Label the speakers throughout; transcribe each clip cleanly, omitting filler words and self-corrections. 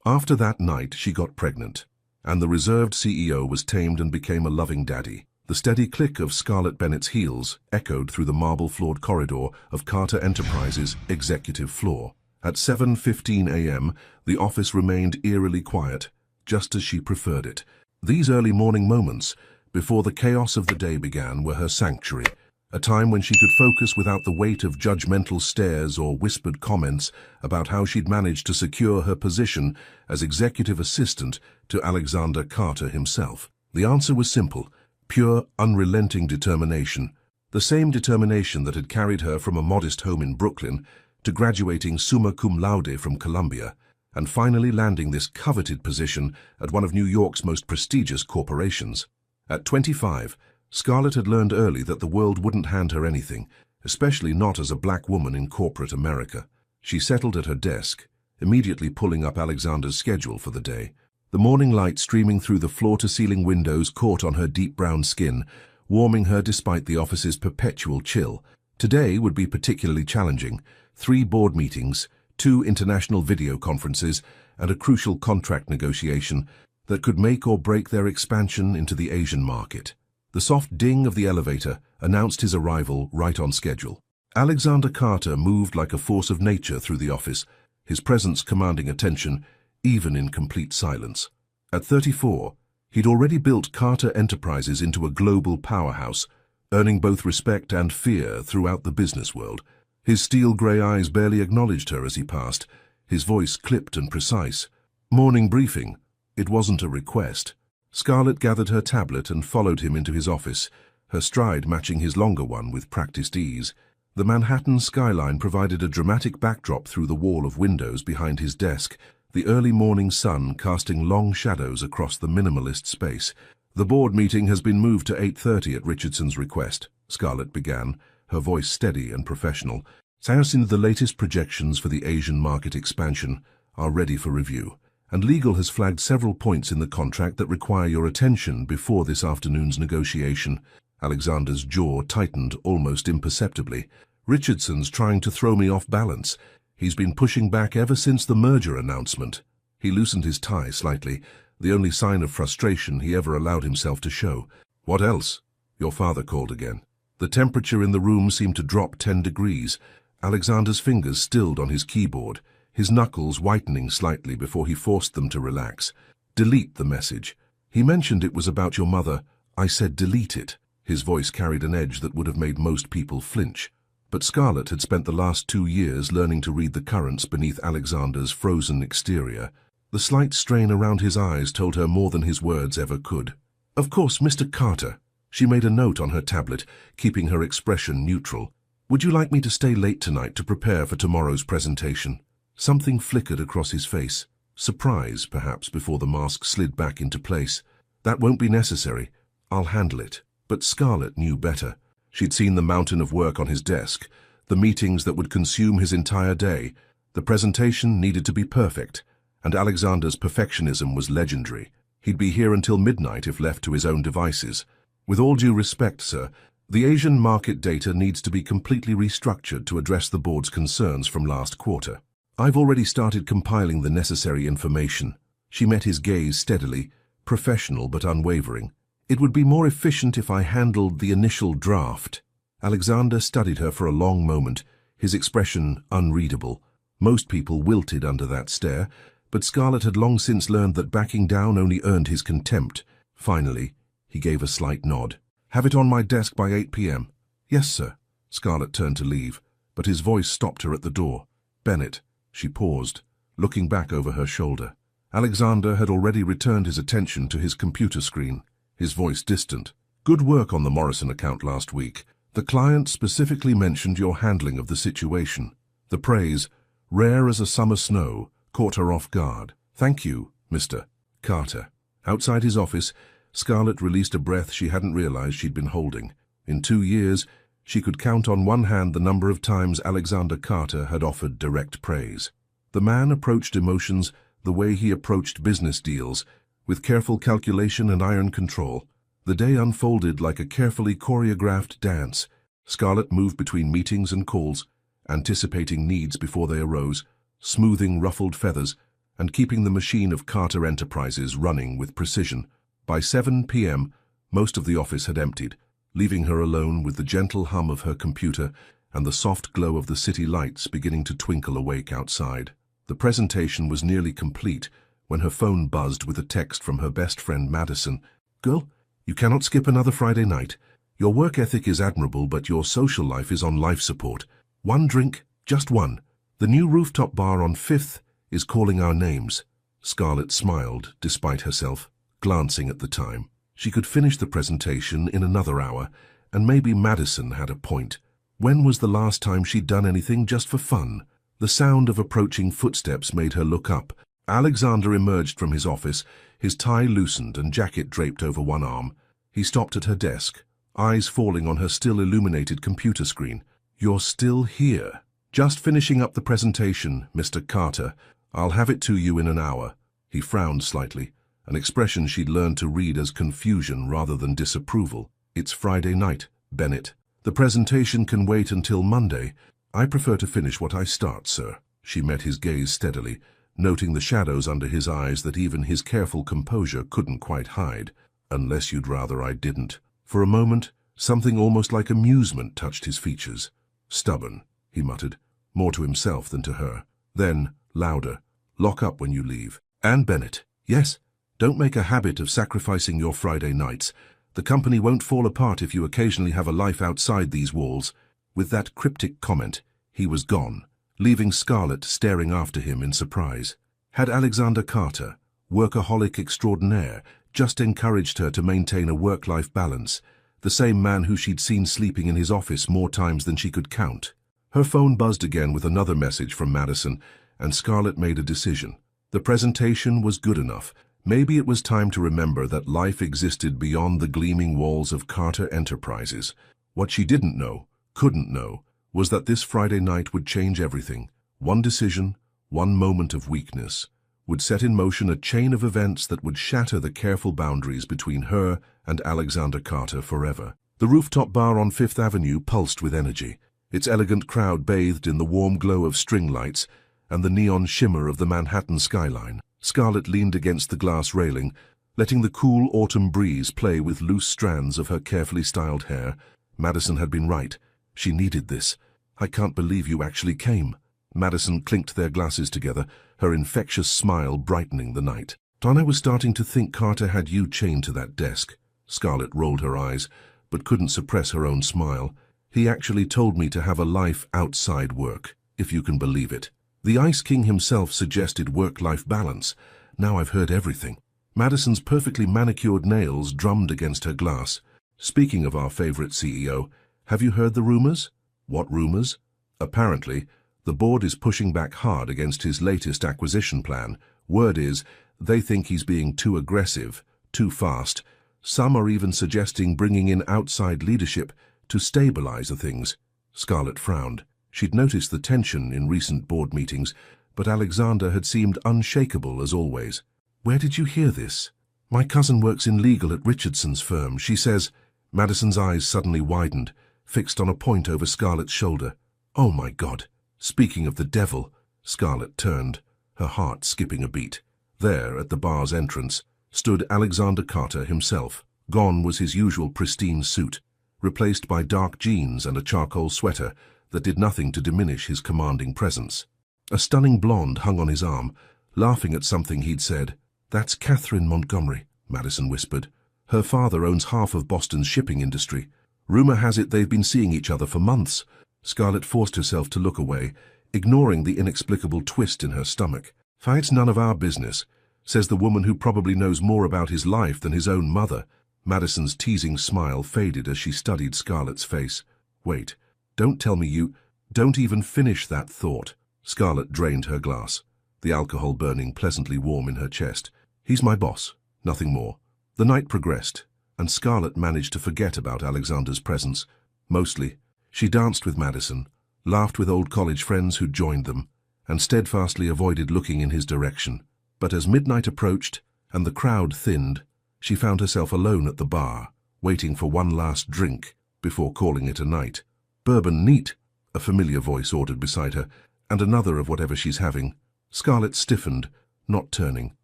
Speaker 1: After that night, she got pregnant, and the reserved CEO was tamed and became a loving daddy. The steady click of Scarlett Bennett's heels echoed through the marble-floored corridor of Carter Enterprises' executive floor. At 7:15 a.m., the office remained eerily quiet, just as she preferred it. These early morning moments, before the chaos of the day began, were her sanctuary, a time when she could focus without the weight of judgmental stares or whispered comments about how she'd managed to secure her position as executive assistant to Alexander Carter himself. The answer was simple: pure, unrelenting determination. The same determination that had carried her from a modest home in Brooklyn to graduating summa cum laude from Columbia, and finally landing this coveted position at one of New York's most prestigious corporations. At 25, Scarlett had learned early that the world wouldn't hand her anything, especially not as a black woman in corporate America. She settled at her desk, immediately pulling up Alexander's schedule for the day. The morning light streaming through the floor-to-ceiling windows caught on her deep brown skin, warming her despite the office's perpetual chill. Today would be particularly challenging. 3 board meetings, 2 international video conferences, and a crucial contract negotiation that could make or break their expansion into the Asian market. The soft ding of the elevator announced his arrival right on schedule. Alexander Carter moved like a force of nature through the office, his presence commanding attention, even in complete silence. At 34, he'd already built Carter Enterprises into a global powerhouse, earning both respect and fear throughout the business world. His steel-grey eyes barely acknowledged her as he passed, his voice clipped and precise. Morning briefing. It wasn't a request. Scarlett gathered her tablet and followed him into his office, her stride matching his longer one with practiced ease. The Manhattan skyline provided a dramatic backdrop through the wall of windows behind his desk, the early morning sun casting long shadows across the minimalist space. "The board meeting has been moved to 8:30 at Richardson's request," Scarlett began, her voice steady and professional. "Since the latest projections for the Asian market expansion are ready for review, and legal has flagged several points in the contract that require your attention before this afternoon's negotiation." Alexander's jaw tightened almost imperceptibly. "Richardson's trying to throw me off balance. He's been pushing back ever since the merger announcement." He loosened his tie slightly, the only sign of frustration he ever allowed himself to show. "What else?" "Your father called again." The temperature in the room seemed to drop 10 degrees. Alexander's fingers stilled on his keyboard, his knuckles whitening slightly before he forced them to relax. "Delete the message. He mentioned it was about your mother. I said delete it." His voice carried an edge that would have made most people flinch. But Scarlett had spent the last 2 years learning to read the currents beneath Alexander's frozen exterior. The slight strain around his eyes told her more than his words ever could. "Of course, Mr. Carter." She made a note on her tablet, keeping her expression neutral. "Would you like me to stay late tonight to prepare for tomorrow's presentation?" Something flickered across his face. Surprise, perhaps, before the mask slid back into place. "That won't be necessary. I'll handle it." But Scarlett knew better. She'd seen the mountain of work on his desk, the meetings that would consume his entire day. The presentation needed to be perfect, and Alexander's perfectionism was legendary. He'd be here until midnight if left to his own devices. "With all due respect, sir, the Asian market data needs to be completely restructured to address the board's concerns from last quarter. I've already started compiling the necessary information." She met his gaze steadily, professional but unwavering. "It would be more efficient if I handled the initial draft." Alexander studied her for a long moment, his expression unreadable. Most people wilted under that stare, but Scarlett had long since learned that backing down only earned his contempt. Finally, he gave a slight nod. "Have it on my desk by 8 p.m. "Yes, sir." Scarlett turned to leave, but his voice stopped her at the door. "Bennett." She paused, looking back over her shoulder. Alexander had already returned his attention to his computer screen, his voice distant. "Good work on the Morrison account last week. The client specifically mentioned your handling of the situation." The praise, rare as a summer snow, caught her off guard. "Thank you, Mr. Carter." Outside his office, Scarlett released a breath she hadn't realized she'd been holding. In 2 years, she could count on one hand the number of times Alexander Carter had offered direct praise. The man approached emotions the way he approached business deals, with careful calculation and iron control. The day unfolded like a carefully choreographed dance. Scarlett moved between meetings and calls, anticipating needs before they arose, smoothing ruffled feathers, and keeping the machine of Carter Enterprises running with precision. By 7 p.m., most of the office had emptied, leaving her alone with the gentle hum of her computer and the soft glow of the city lights beginning to twinkle awake outside. The presentation was nearly complete when her phone buzzed with a text from her best friend Madison. "Girl, you cannot skip another Friday night. Your work ethic is admirable, but your social life is on life support. One drink, just one. The new rooftop bar on 5th is calling our names." Scarlett smiled, despite herself, glancing at the time. She could finish the presentation in another hour, and maybe Madison had a point. When was the last time she'd done anything just for fun? The sound of approaching footsteps made her look up. Alexander emerged from his office, his tie loosened and jacket draped over one arm. He stopped at her desk, eyes falling on her still illuminated computer screen. "You're still here." "Just finishing up the presentation, Mr. Carter. I'll have it to you in an hour." He frowned slightly, an expression she'd learned to read as confusion rather than disapproval. "It's Friday night, Bennett. The presentation can wait until Monday. I prefer to finish what I start, sir." She met his gaze steadily, noting the shadows under his eyes that even his careful composure couldn't quite hide. "Unless you'd rather I didn't." For a moment, something almost like amusement touched his features. "Stubborn," he muttered, more to himself than to her. Then, louder, "Lock up when you leave. And Bennett, yes, don't make a habit of sacrificing your Friday nights. The company won't fall apart if you occasionally have a life outside these walls." With that cryptic comment, he was gone, leaving Scarlett staring after him in surprise. Had Alexander Carter, workaholic extraordinaire, just encouraged her to maintain a work-life balance, the same man who she'd seen sleeping in his office more times than she could count? Her phone buzzed again with another message from Madison, and Scarlett made a decision. The presentation was good enough. Maybe it was time to remember that life existed beyond the gleaming walls of Carter Enterprises. What she didn't know, couldn't know, was that this Friday night would change everything. One decision, one moment of weakness, would set in motion a chain of events that would shatter the careful boundaries between her and Alexander Carter forever. The rooftop bar on 5th Avenue pulsed with energy, its elegant crowd bathed in the warm glow of string lights and the neon shimmer of the Manhattan skyline. Scarlett leaned against the glass railing, letting the cool autumn breeze play with loose strands of her carefully styled hair. Madison had been right. She needed this. "I can't believe you actually came." Madison clinked their glasses together, her infectious smile brightening the night. "I was starting to think Carter had you chained to that desk." Scarlett rolled her eyes, but couldn't suppress her own smile. "He actually told me to have a life outside work, if you can believe it. The Ice King himself suggested work-life balance. Now I've heard everything." Madison's perfectly manicured nails drummed against her glass. "Speaking of our favorite CEO, have you heard the rumors?" "What rumors?" "Apparently, the board is pushing back hard against his latest acquisition plan. Word is, they think he's being too aggressive, too fast. Some are even suggesting bringing in outside leadership to stabilize the things." Scarlett frowned. She'd noticed the tension in recent board meetings, but Alexander had seemed unshakable as always. "Where did you hear this?" "My cousin works in legal at Richardson's firm. She says—" Madison's eyes suddenly widened, fixed on a point over Scarlett's shoulder. "Oh my God! Speaking of the devil!" Scarlett turned, her heart skipping a beat. There, at the bar's entrance, stood Alexander Carter himself. Gone was his usual pristine suit, replaced by dark jeans and a charcoal sweater that did nothing to diminish his commanding presence. A stunning blonde hung on his arm, laughing at something he'd said. "That's Catherine Montgomery," Madison whispered. "Her father owns half of Boston's shipping industry. Rumor has it they've been seeing each other for months." Scarlett forced herself to look away, ignoring the inexplicable twist in her stomach. "It's none of our business," says the woman who probably knows more about his life than his own mother. Madison's teasing smile faded as she studied Scarlett's face. "Wait, don't tell me you—" "Don't even finish that thought." Scarlett drained her glass, the alcohol burning pleasantly warm in her chest. "He's my boss, nothing more." The night progressed, and Scarlett managed to forget about Alexander's presence. Mostly, she danced with Madison, laughed with old college friends who'd joined them, and steadfastly avoided looking in his direction. But as midnight approached and the crowd thinned, she found herself alone at the bar, waiting for one last drink before calling it a night. "Bourbon neat," a familiar voice ordered beside her, "and another of whatever she's having." Scarlett stiffened, not turning.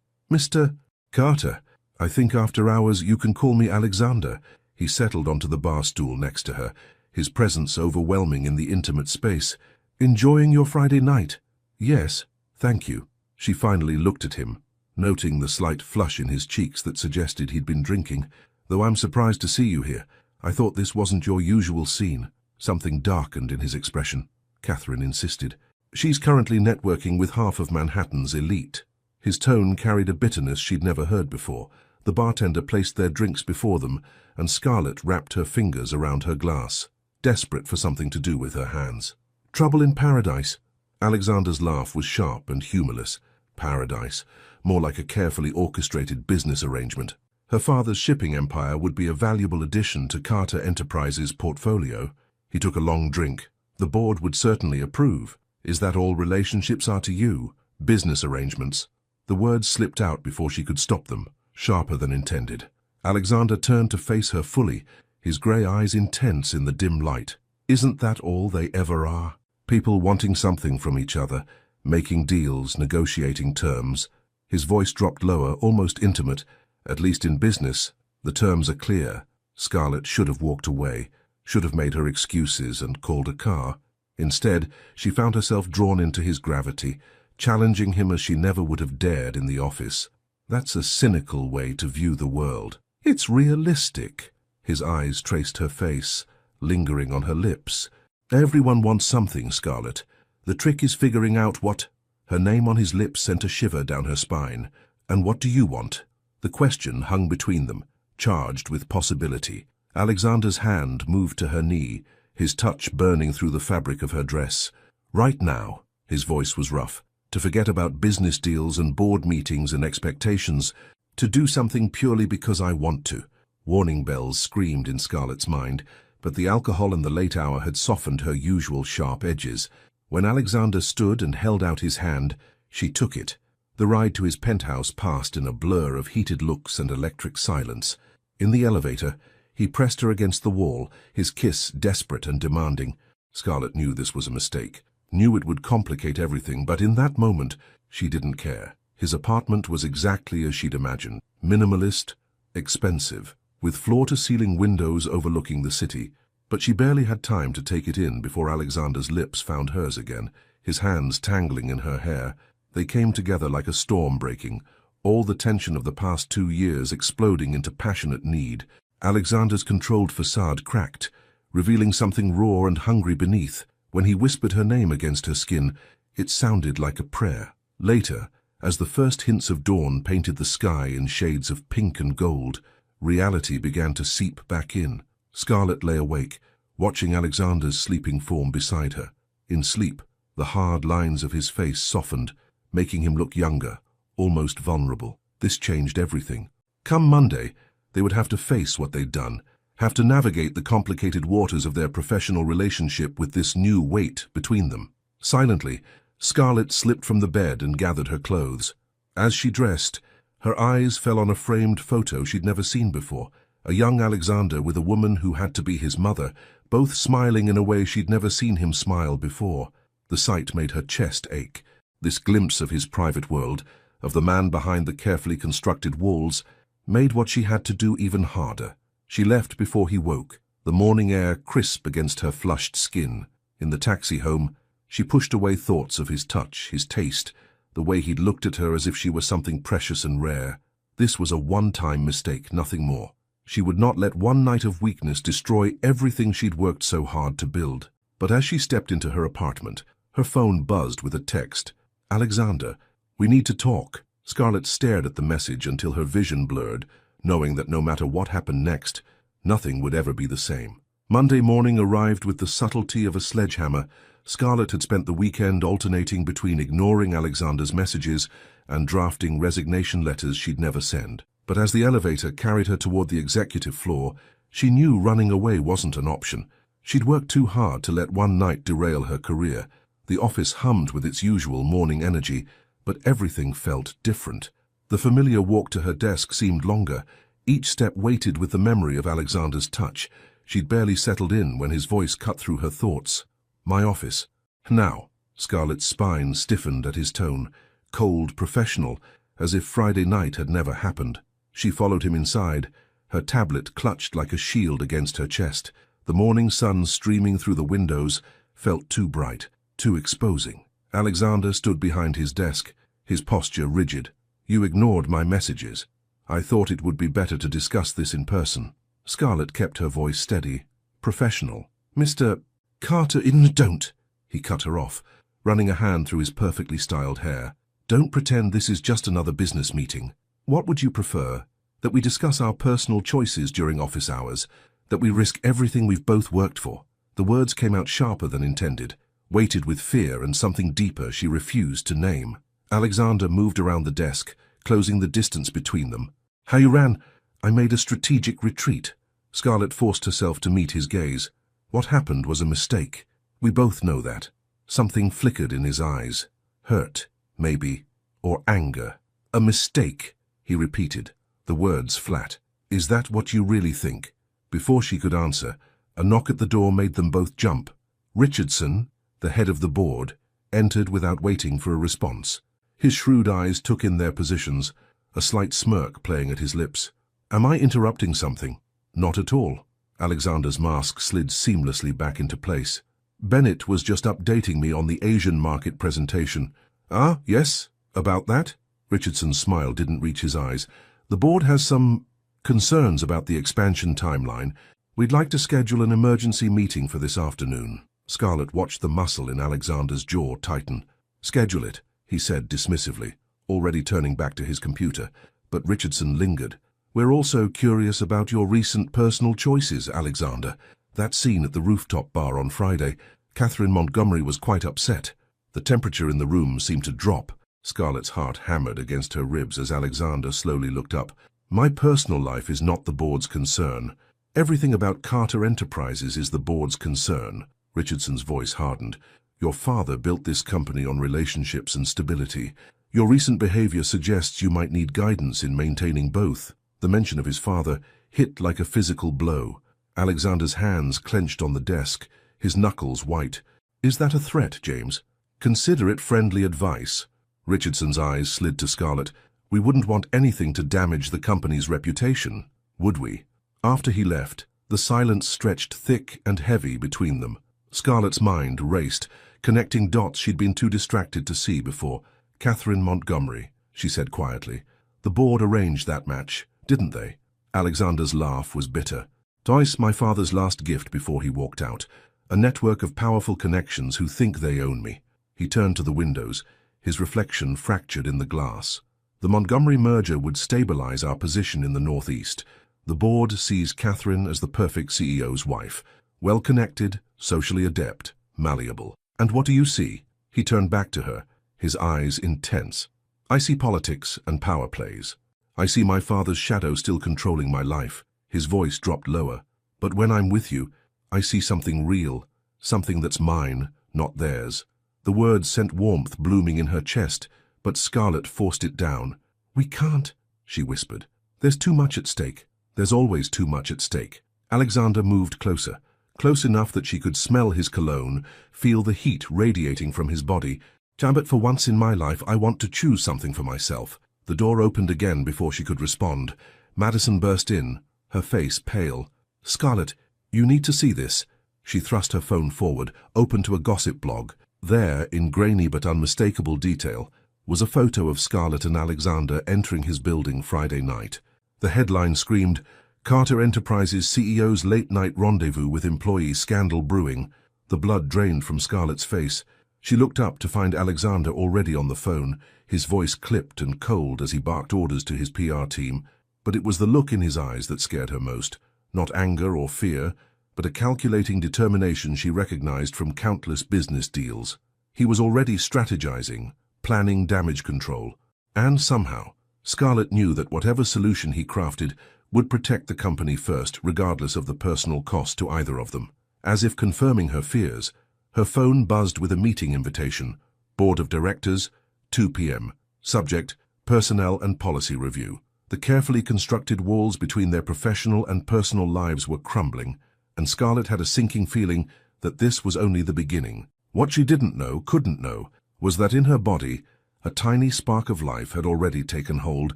Speaker 1: "Mr. Carter, I think after hours you can call me Alexander." He settled onto the bar stool next to her, his presence overwhelming in the intimate space. "Enjoying your Friday night?" "Yes, thank you." She finally looked at him, noting the slight flush in his cheeks that suggested he'd been drinking. "Though I'm surprised to see you here. I thought this wasn't your usual scene." Something darkened in his expression. Catherine insisted. "She's currently networking with half of Manhattan's elite." His tone carried a bitterness she'd never heard before. The bartender placed their drinks before them, and Scarlett wrapped her fingers around her glass, desperate for something to do with her hands. "Trouble in paradise." Alexander's laugh was sharp and humorless. Paradise, more like a carefully orchestrated business arrangement. Her father's shipping empire would be a valuable addition to Carter Enterprises' portfolio. He took a long drink. "The board would certainly approve. Is that all relationships are to you? Business arrangements?" The words slipped out before she could stop them, sharper than intended. Alexander turned to face her fully, his grey eyes intense in the dim light. "Isn't that all they ever are? People wanting something from each other, making deals, negotiating terms." His voice dropped lower, almost intimate. "At least in business, the terms are clear." Scarlett should have walked away, should have made her excuses and called a car. Instead, she found herself drawn into his gravity, challenging him as she never would have dared in the office. "That's a cynical way to view the world." "It's realistic." His eyes traced her face, lingering on her lips. "Everyone wants something, Scarlett. The trick is figuring out what—" Her name on his lips sent a shiver down her spine. "And what do you want?" The question hung between them, charged with possibility. Alexander's hand moved to her knee, his touch burning through the fabric of her dress. "Right now," his voice was rough, "to forget about business deals and board meetings and expectations, to do something purely because I want to." Warning bells screamed in Scarlett's mind, but the alcohol and the late hour had softened her usual sharp edges. When Alexander stood and held out his hand, she took it. The ride to his penthouse passed in a blur of heated looks and electric silence. In the elevator, he pressed her against the wall, his kiss desperate and demanding. Scarlett knew this was a mistake, knew it would complicate everything, but in that moment, she didn't care. His apartment was exactly as she'd imagined. Minimalist, expensive, with floor-to-ceiling windows overlooking the city. But she barely had time to take it in before Alexander's lips found hers again, his hands tangling in her hair. They came together like a storm breaking, all the tension of the past 2 years exploding into passionate need. Alexander's controlled facade cracked, revealing something raw and hungry beneath. When he whispered her name against her skin, it sounded like a prayer. Later, as the first hints of dawn painted the sky in shades of pink and gold, reality began to seep back in. Scarlett lay awake, watching Alexander's sleeping form beside her. In sleep, the hard lines of his face softened, making him look younger, almost vulnerable. This changed everything. Come Monday, they would have to face what they'd done, have to navigate the complicated waters of their professional relationship with this new weight between them. Silently, Scarlett slipped from the bed and gathered her clothes. As she dressed, her eyes fell on a framed photo she'd never seen before, a young Alexander with a woman who had to be his mother, both smiling in a way she'd never seen him smile before. The sight made her chest ache. This glimpse of his private world, of the man behind the carefully constructed walls, made what she had to do even harder. She left before he woke, the morning air crisp against her flushed skin. In the taxi home, she pushed away thoughts of his touch, his taste, the way he'd looked at her as if she were something precious and rare. This was a one-time mistake, nothing more. She would not let one night of weakness destroy everything she'd worked so hard to build. But as she stepped into her apartment, her phone buzzed with a text. "Alexander, we need to talk." Scarlett stared at the message until her vision blurred, knowing that no matter what happened next, nothing would ever be the same. Monday morning arrived with the subtlety of a sledgehammer. Scarlett had spent the weekend alternating between ignoring Alexander's messages and drafting resignation letters she'd never send. But as the elevator carried her toward the executive floor, she knew running away wasn't an option. She'd worked too hard to let one night derail her career. The office hummed with its usual morning energy, but everything felt different. The familiar walk to her desk seemed longer, each step weighted with the memory of Alexander's touch. She'd barely settled in when his voice cut through her thoughts. "My office." "Now." Scarlett's spine stiffened at his tone, cold, professional, as if Friday night had never happened. She followed him inside, her tablet clutched like a shield against her chest. The morning sun streaming through the windows felt too bright, too exposing. Alexander stood behind his desk, his posture rigid. "You ignored my messages. I thought it would be better to discuss this in person." Scarlett kept her voice steady, professional. "Mr. Carter, don't!" He cut her off, running a hand through his perfectly styled hair. "Don't pretend this is just another business meeting. What would you prefer? That we discuss our personal choices during office hours? That we risk everything we've both worked for?" The words came out sharper than intended, weighted with fear and something deeper she refused to name. Alexander moved around the desk, closing the distance between them. "How you ran? I made a strategic retreat." Scarlett forced herself to meet his gaze. "What happened was a mistake. We both know that." Something flickered in his eyes. Hurt, maybe, or anger. "A mistake," he repeated, the words flat. "Is that what you really think?" Before she could answer, a knock at the door made them both jump. Richardson, the head of the board, entered without waiting for a response. His shrewd eyes took in their positions, a slight smirk playing at his lips. "Am I interrupting something?" "Not at all." Alexander's mask slid seamlessly back into place. "Bennett was just updating me on the Asian market presentation." "Ah, yes? About that?" Richardson's smile didn't reach his eyes. "The board has some concerns about the expansion timeline. We'd like to schedule an emergency meeting for this afternoon." Scarlett watched the muscle in Alexander's jaw tighten. "Schedule it," he said dismissively, already turning back to his computer. But Richardson lingered. "We're also curious about your recent personal choices, Alexander. That scene at the rooftop bar on Friday, Catherine Montgomery was quite upset." The temperature in the room seemed to drop. Scarlett's heart hammered against her ribs as Alexander slowly looked up. "My personal life is not the board's concern. Everything about Carter Enterprises is the board's concern." Richardson's voice hardened. "Your father built this company on relationships and stability. Your recent behavior suggests you might need guidance in maintaining both." The mention of his father hit like a physical blow. Alexander's hands clenched on the desk, his knuckles white. "Is that a threat, James? Consider it friendly advice." Richardson's eyes slid to Scarlett. "We wouldn't want anything to damage the company's reputation, would we?" After he left, the silence stretched thick and heavy between them. Scarlett's mind raced, connecting dots she'd been too distracted to see before. "Catherine Montgomery," she said quietly. "The board arranged that match, didn't they?" Alexander's laugh was bitter. "Twice my father's last gift before he walked out. A network of powerful connections who think they own me." He turned to the windows, his reflection fractured in the glass. "The Montgomery merger would stabilize our position in the Northeast. The board sees Catherine as the perfect CEO's wife. Well-connected, socially adept, malleable. And what do you see?" He turned back to her, his eyes intense. "I see politics and power plays. I see my father's shadow still controlling my life." His voice dropped lower. "But when I'm with you, I see something real, something that's mine, not theirs." The words sent warmth blooming in her chest, but Scarlett forced it down. "We can't," she whispered. "There's too much at stake. There's always too much at stake." Alexander moved closer, close enough that she could smell his cologne, feel the heat radiating from his body. "But for once in my life, I want to choose something for myself." The door opened again before she could respond. Madison burst in, her face pale. "Scarlett, you need to see this." She thrust her phone forward, open to a gossip blog. There, in grainy but unmistakable detail, was a photo of Scarlett and Alexander entering his building Friday night. The headline screamed, "Carter Enterprises CEO's late-night rendezvous with employee scandal brewing." The blood drained from Scarlett's face. She looked up to find Alexander already on the phone, his voice clipped and cold as he barked orders to his PR team. But it was the look in his eyes that scared her most. Not anger or fear, but a calculating determination she recognized from countless business deals. He was already strategizing, planning damage control. And somehow, Scarlett knew that whatever solution he crafted would protect the company first, regardless of the personal cost to either of them. As if confirming her fears, her phone buzzed with a meeting invitation. Board of Directors, 2 p.m. Subject, Personnel and Policy Review. The carefully constructed walls between their professional and personal lives were crumbling, and Scarlett had a sinking feeling that this was only the beginning. What she didn't know, couldn't know, was that in her body, A tiny spark of life had already taken hold,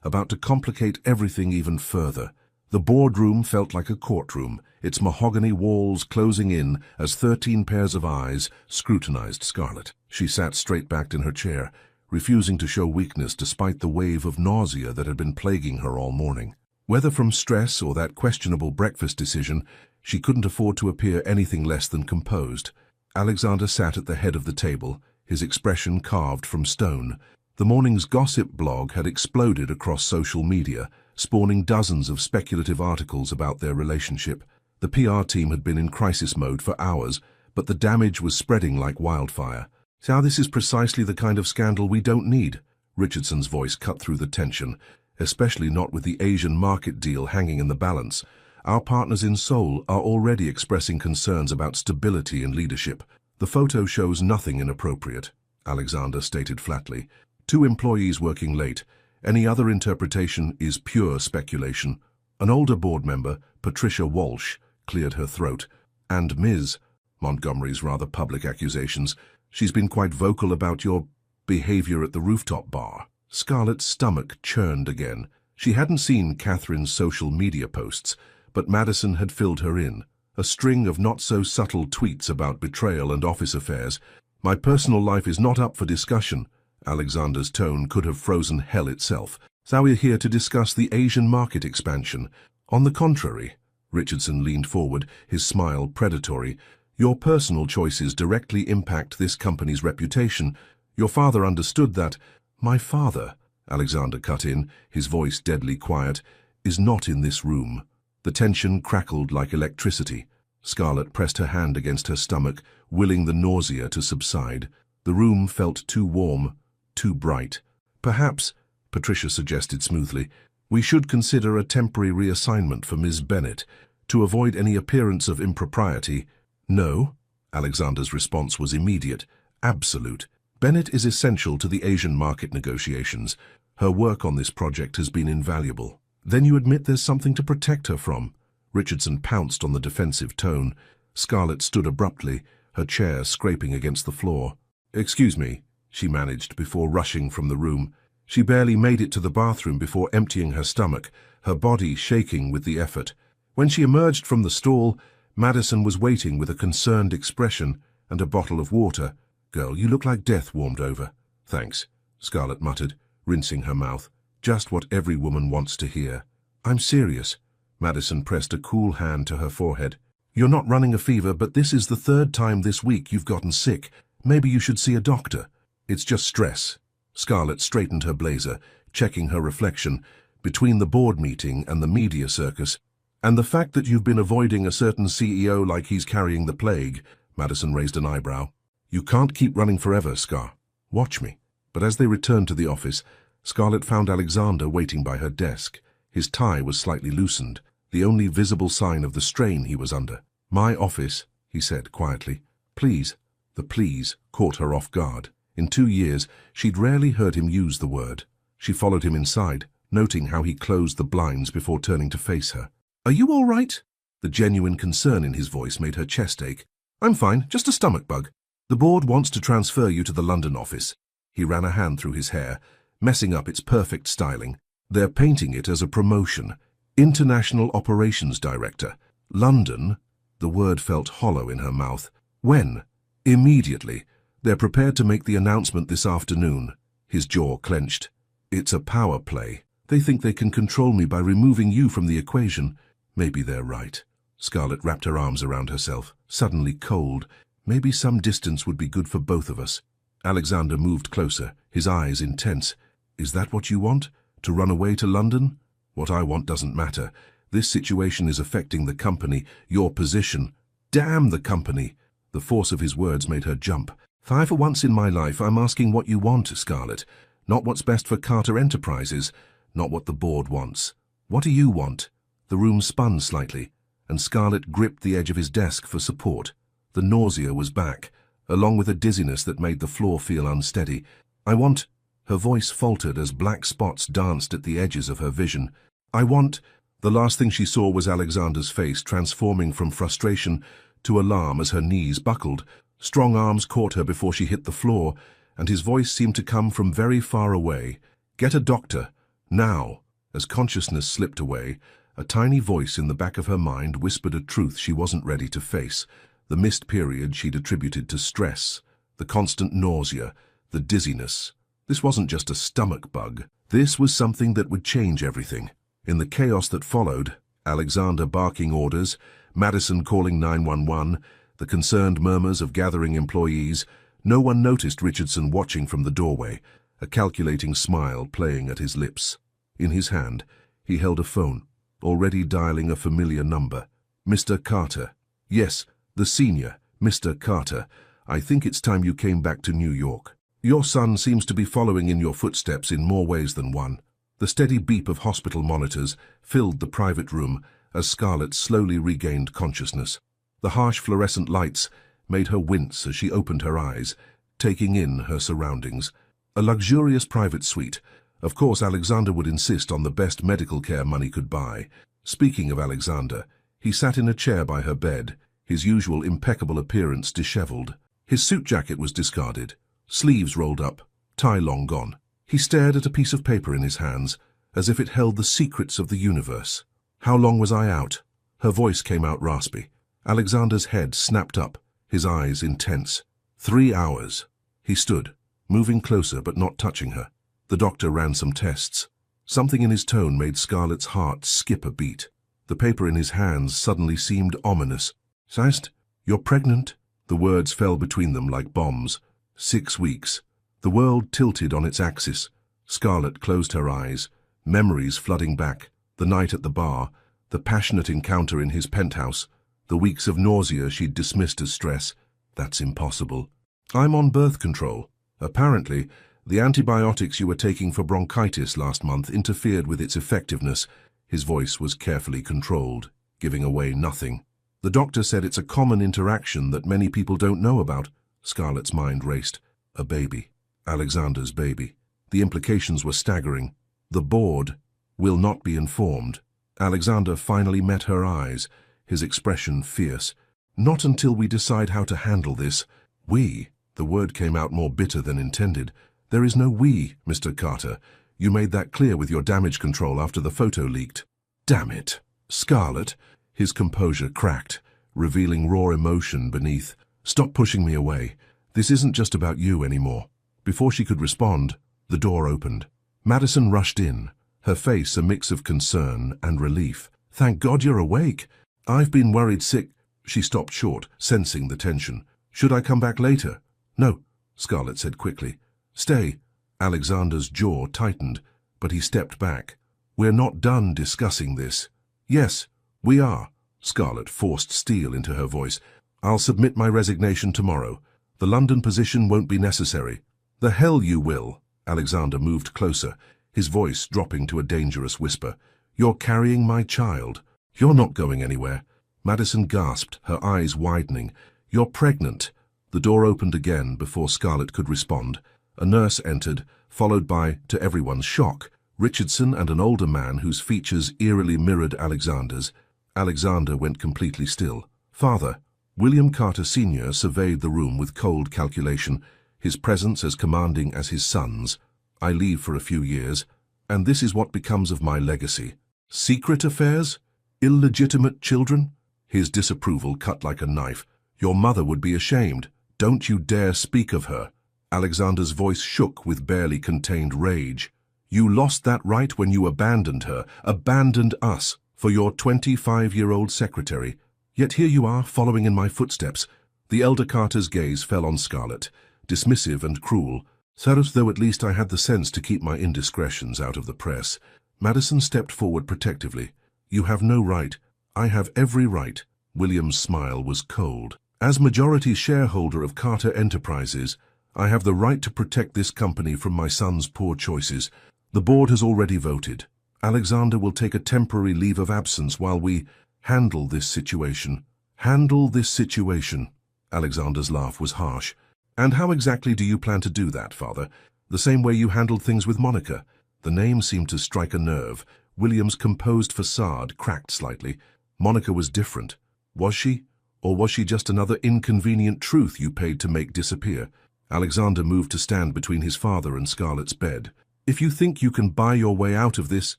Speaker 1: about to complicate everything even further. The boardroom felt like a courtroom, its mahogany walls closing in as 13 pairs of eyes scrutinized Scarlett. She sat straight-backed in her chair, refusing to show weakness despite the wave of nausea that had been plaguing her all morning. Whether from stress or that questionable breakfast decision, she couldn't afford to appear anything less than composed. Alexander sat at the head of the table, his expression carved from stone. The morning's gossip blog had exploded across social media, spawning dozens of speculative articles about their relationship. The PR team had been in crisis mode for hours, but the damage was spreading like wildfire. "So this is precisely the kind of scandal we don't need," Richardson's voice cut through the tension, especially not with the Asian market deal hanging in the balance. "Our partners in Seoul are already expressing concerns about stability and leadership. The photo shows nothing inappropriate," Alexander stated flatly. "2 employees working late. Any other interpretation is pure speculation." An older board member, Patricia Walsh, cleared her throat. "And Ms. Montgomery's rather public accusations. She's been quite vocal about your behavior at the rooftop bar." Scarlett's stomach churned again. She hadn't seen Catherine's social media posts, but Madison had filled her in. A string of not-so-subtle tweets about betrayal and office affairs. "My personal life is not up for discussion." Alexander's tone could have frozen hell itself. "So we're here to discuss the Asian market expansion." "On the contrary," Richardson leaned forward, his smile predatory, "your personal choices directly impact this company's reputation. Your father understood that." "My father," Alexander cut in, his voice deadly quiet, "is not in this room." The tension crackled like electricity. Scarlett pressed her hand against her stomach, willing the nausea to subside. The room felt too warm, too bright. "Perhaps," Patricia suggested smoothly, "we should consider a temporary reassignment for Ms. Bennett, to avoid any appearance of impropriety." "No," Alexander's response was immediate, absolute. "Bennett is essential to the Asian market negotiations. Her work on this project has been invaluable." "Then you admit there's something to protect her from?" Richardson pounced on the defensive tone. Scarlett stood abruptly, her chair scraping against the floor. "Excuse me," she managed before rushing from the room. She barely made it to the bathroom before emptying her stomach, her body shaking with the effort. When she emerged from the stall, Madison was waiting with a concerned expression and a bottle of water. "Girl, you look like death warmed over." "Thanks," Scarlett muttered, rinsing her mouth. "Just what every woman wants to hear." "I'm serious." Madison pressed a cool hand to her forehead. "You're not running a fever, but this is the 3rd time this week you've gotten sick. Maybe you should see a doctor." "It's just stress." Scarlett straightened her blazer, checking her reflection, between the board meeting and the media circus. "And the fact that you've been avoiding a certain CEO like he's carrying the plague," Madison raised an eyebrow. "You can't keep running forever, Scar. Watch me." But as they returned to the office, Scarlett found Alexander waiting by her desk. His tie was slightly loosened, the only visible sign of the strain he was under. "My office," he said quietly. "Please." The please caught her off guard. In 2 years, she'd rarely heard him use the word. She followed him inside, noting how he closed the blinds before turning to face her. "Are you all right?" The genuine concern in his voice made her chest ache. "I'm fine, just a stomach bug. The board wants to transfer you to the London office." He ran a hand through his hair, messing up its perfect styling. "They're painting it as a promotion. International Operations Director. London?" The word felt hollow in her mouth. "When?" "Immediately. They're prepared to make the announcement this afternoon." His jaw clenched. "It's a power play. They think they can control me by removing you from the equation." "Maybe they're right." Scarlett wrapped her arms around herself, suddenly cold. "Maybe some distance would be good for both of us." Alexander moved closer, his eyes intense. "Is that what you want? To run away to London?" "What I want doesn't matter. This situation is affecting the company, your position." "Damn the company!" The force of his words made her jump. For once in my life, I'm asking what you want, Scarlett. Not what's best for Carter Enterprises, not what the board wants. What do you want?" The room spun slightly, and Scarlett gripped the edge of his desk for support. The nausea was back, along with a dizziness that made the floor feel unsteady. "I want—" Her voice faltered as black spots danced at the edges of her vision. "I want—" The last thing she saw was Alexander's face transforming from frustration to alarm as her knees buckled. Strong arms caught her before she hit the floor, and his voice seemed to come from very far away. "Get a doctor, now." As consciousness slipped away, a tiny voice in the back of her mind whispered a truth she wasn't ready to face. The missed period she'd attributed to stress, the constant nausea, the dizziness. This wasn't just a stomach bug. This was something that would change everything. In the chaos that followed, Alexander barking orders, Madison calling 911, the concerned murmurs of gathering employees, no one noticed Richardson watching from the doorway, a calculating smile playing at his lips. In his hand, he held a phone, already dialing a familiar number. "Mr. Carter." "Yes, the senior, Mr. Carter. I think it's time you came back to New York. Your son seems to be following in your footsteps in more ways than one." The steady beep of hospital monitors filled the private room as Scarlett slowly regained consciousness. The harsh fluorescent lights made her wince as she opened her eyes, taking in her surroundings. A luxurious private suite. Of course, Alexander would insist on the best medical care money could buy. Speaking of Alexander, he sat in a chair by her bed, his usual impeccable appearance disheveled. His suit jacket was discarded, sleeves rolled up, tie long gone. He stared at a piece of paper in his hands, as if it held the secrets of the universe. "How long was I out?" Her voice came out raspy. Alexander's head snapped up, his eyes intense. 3 hours. He stood, moving closer but not touching her. The doctor ran some tests. Something in his tone made Scarlett's heart skip a beat. The paper in his hands suddenly seemed ominous. "Sast, you're pregnant?" The words fell between them like bombs. 6 weeks. The world tilted on its axis. Scarlett closed her eyes, memories flooding back. The night at the bar, the passionate encounter in his penthouse, the weeks of nausea she'd dismissed as stress. "That's impossible." "I'm on birth control. Apparently, the antibiotics you were taking for bronchitis last month interfered with its effectiveness." His voice was carefully controlled, giving away nothing. "The doctor said it's a common interaction that many people don't know about." Scarlett's mind raced. A baby. Alexander's baby. The implications were staggering. "The board will not be informed." Alexander finally met her eyes, his expression fierce. "Not until we decide how to handle this." "We?" The word came out more bitter than intended. "There is no we, Mr. Carter. You made that clear with your damage control after the photo leaked." "Damn it." "Scarlett." His composure cracked, revealing raw emotion beneath. "Stop pushing me away. This isn't just about you anymore." Before she could respond, the door opened. Madison rushed in, her face a mix of concern and relief. "Thank God you're awake. I've been worried sick." She stopped short, sensing the tension. "Should I come back later?" "No," Scarlett said quickly. "Stay." Alexander's jaw tightened, but he stepped back. "We're not done discussing this." "Yes, we are." Scarlett forced steel into her voice. "I'll submit my resignation tomorrow. The London position won't be necessary." "The hell you will." Alexander moved closer, his voice dropping to a dangerous whisper. "You're carrying my child. You're not going anywhere." Madison gasped, her eyes widening. "You're pregnant." The door opened again before Scarlett could respond. A nurse entered, followed by, to everyone's shock, Richardson and an older man whose features eerily mirrored Alexander's. Alexander went completely still. "Father." William Carter Sr. surveyed the room with cold calculation, his presence as commanding as his son's. "I leave for a few years, and this is what becomes of my legacy. Secret affairs? Illegitimate children?" His disapproval cut like a knife. "Your mother would be ashamed. Don't you dare speak of her." Alexander's voice shook with barely contained rage. "You lost that right when you abandoned her, abandoned us, for your 25-year-old secretary. Yet here you are, following in my footsteps." The elder Carter's gaze fell on Scarlett, dismissive and cruel. "As though at least I had the sense to keep my indiscretions out of the press." Madison stepped forward protectively. "You have no right. I have every right." William's smile was cold. "As majority shareholder of Carter Enterprises, I have the right to protect this company from my son's poor choices. The board has already voted. Alexander will take a temporary leave of absence while we handle this situation." "Handle this situation." Alexander's laugh was harsh. "And how exactly do you plan to do that, Father? The same way you handled things with Monica?" The name seemed to strike a nerve. William's composed facade cracked slightly. "Monica was different. Was she? Or was she just another inconvenient truth you paid to make disappear?" Alexander moved to stand between his father and Scarlett's bed. "If you think you can buy your way out of this—"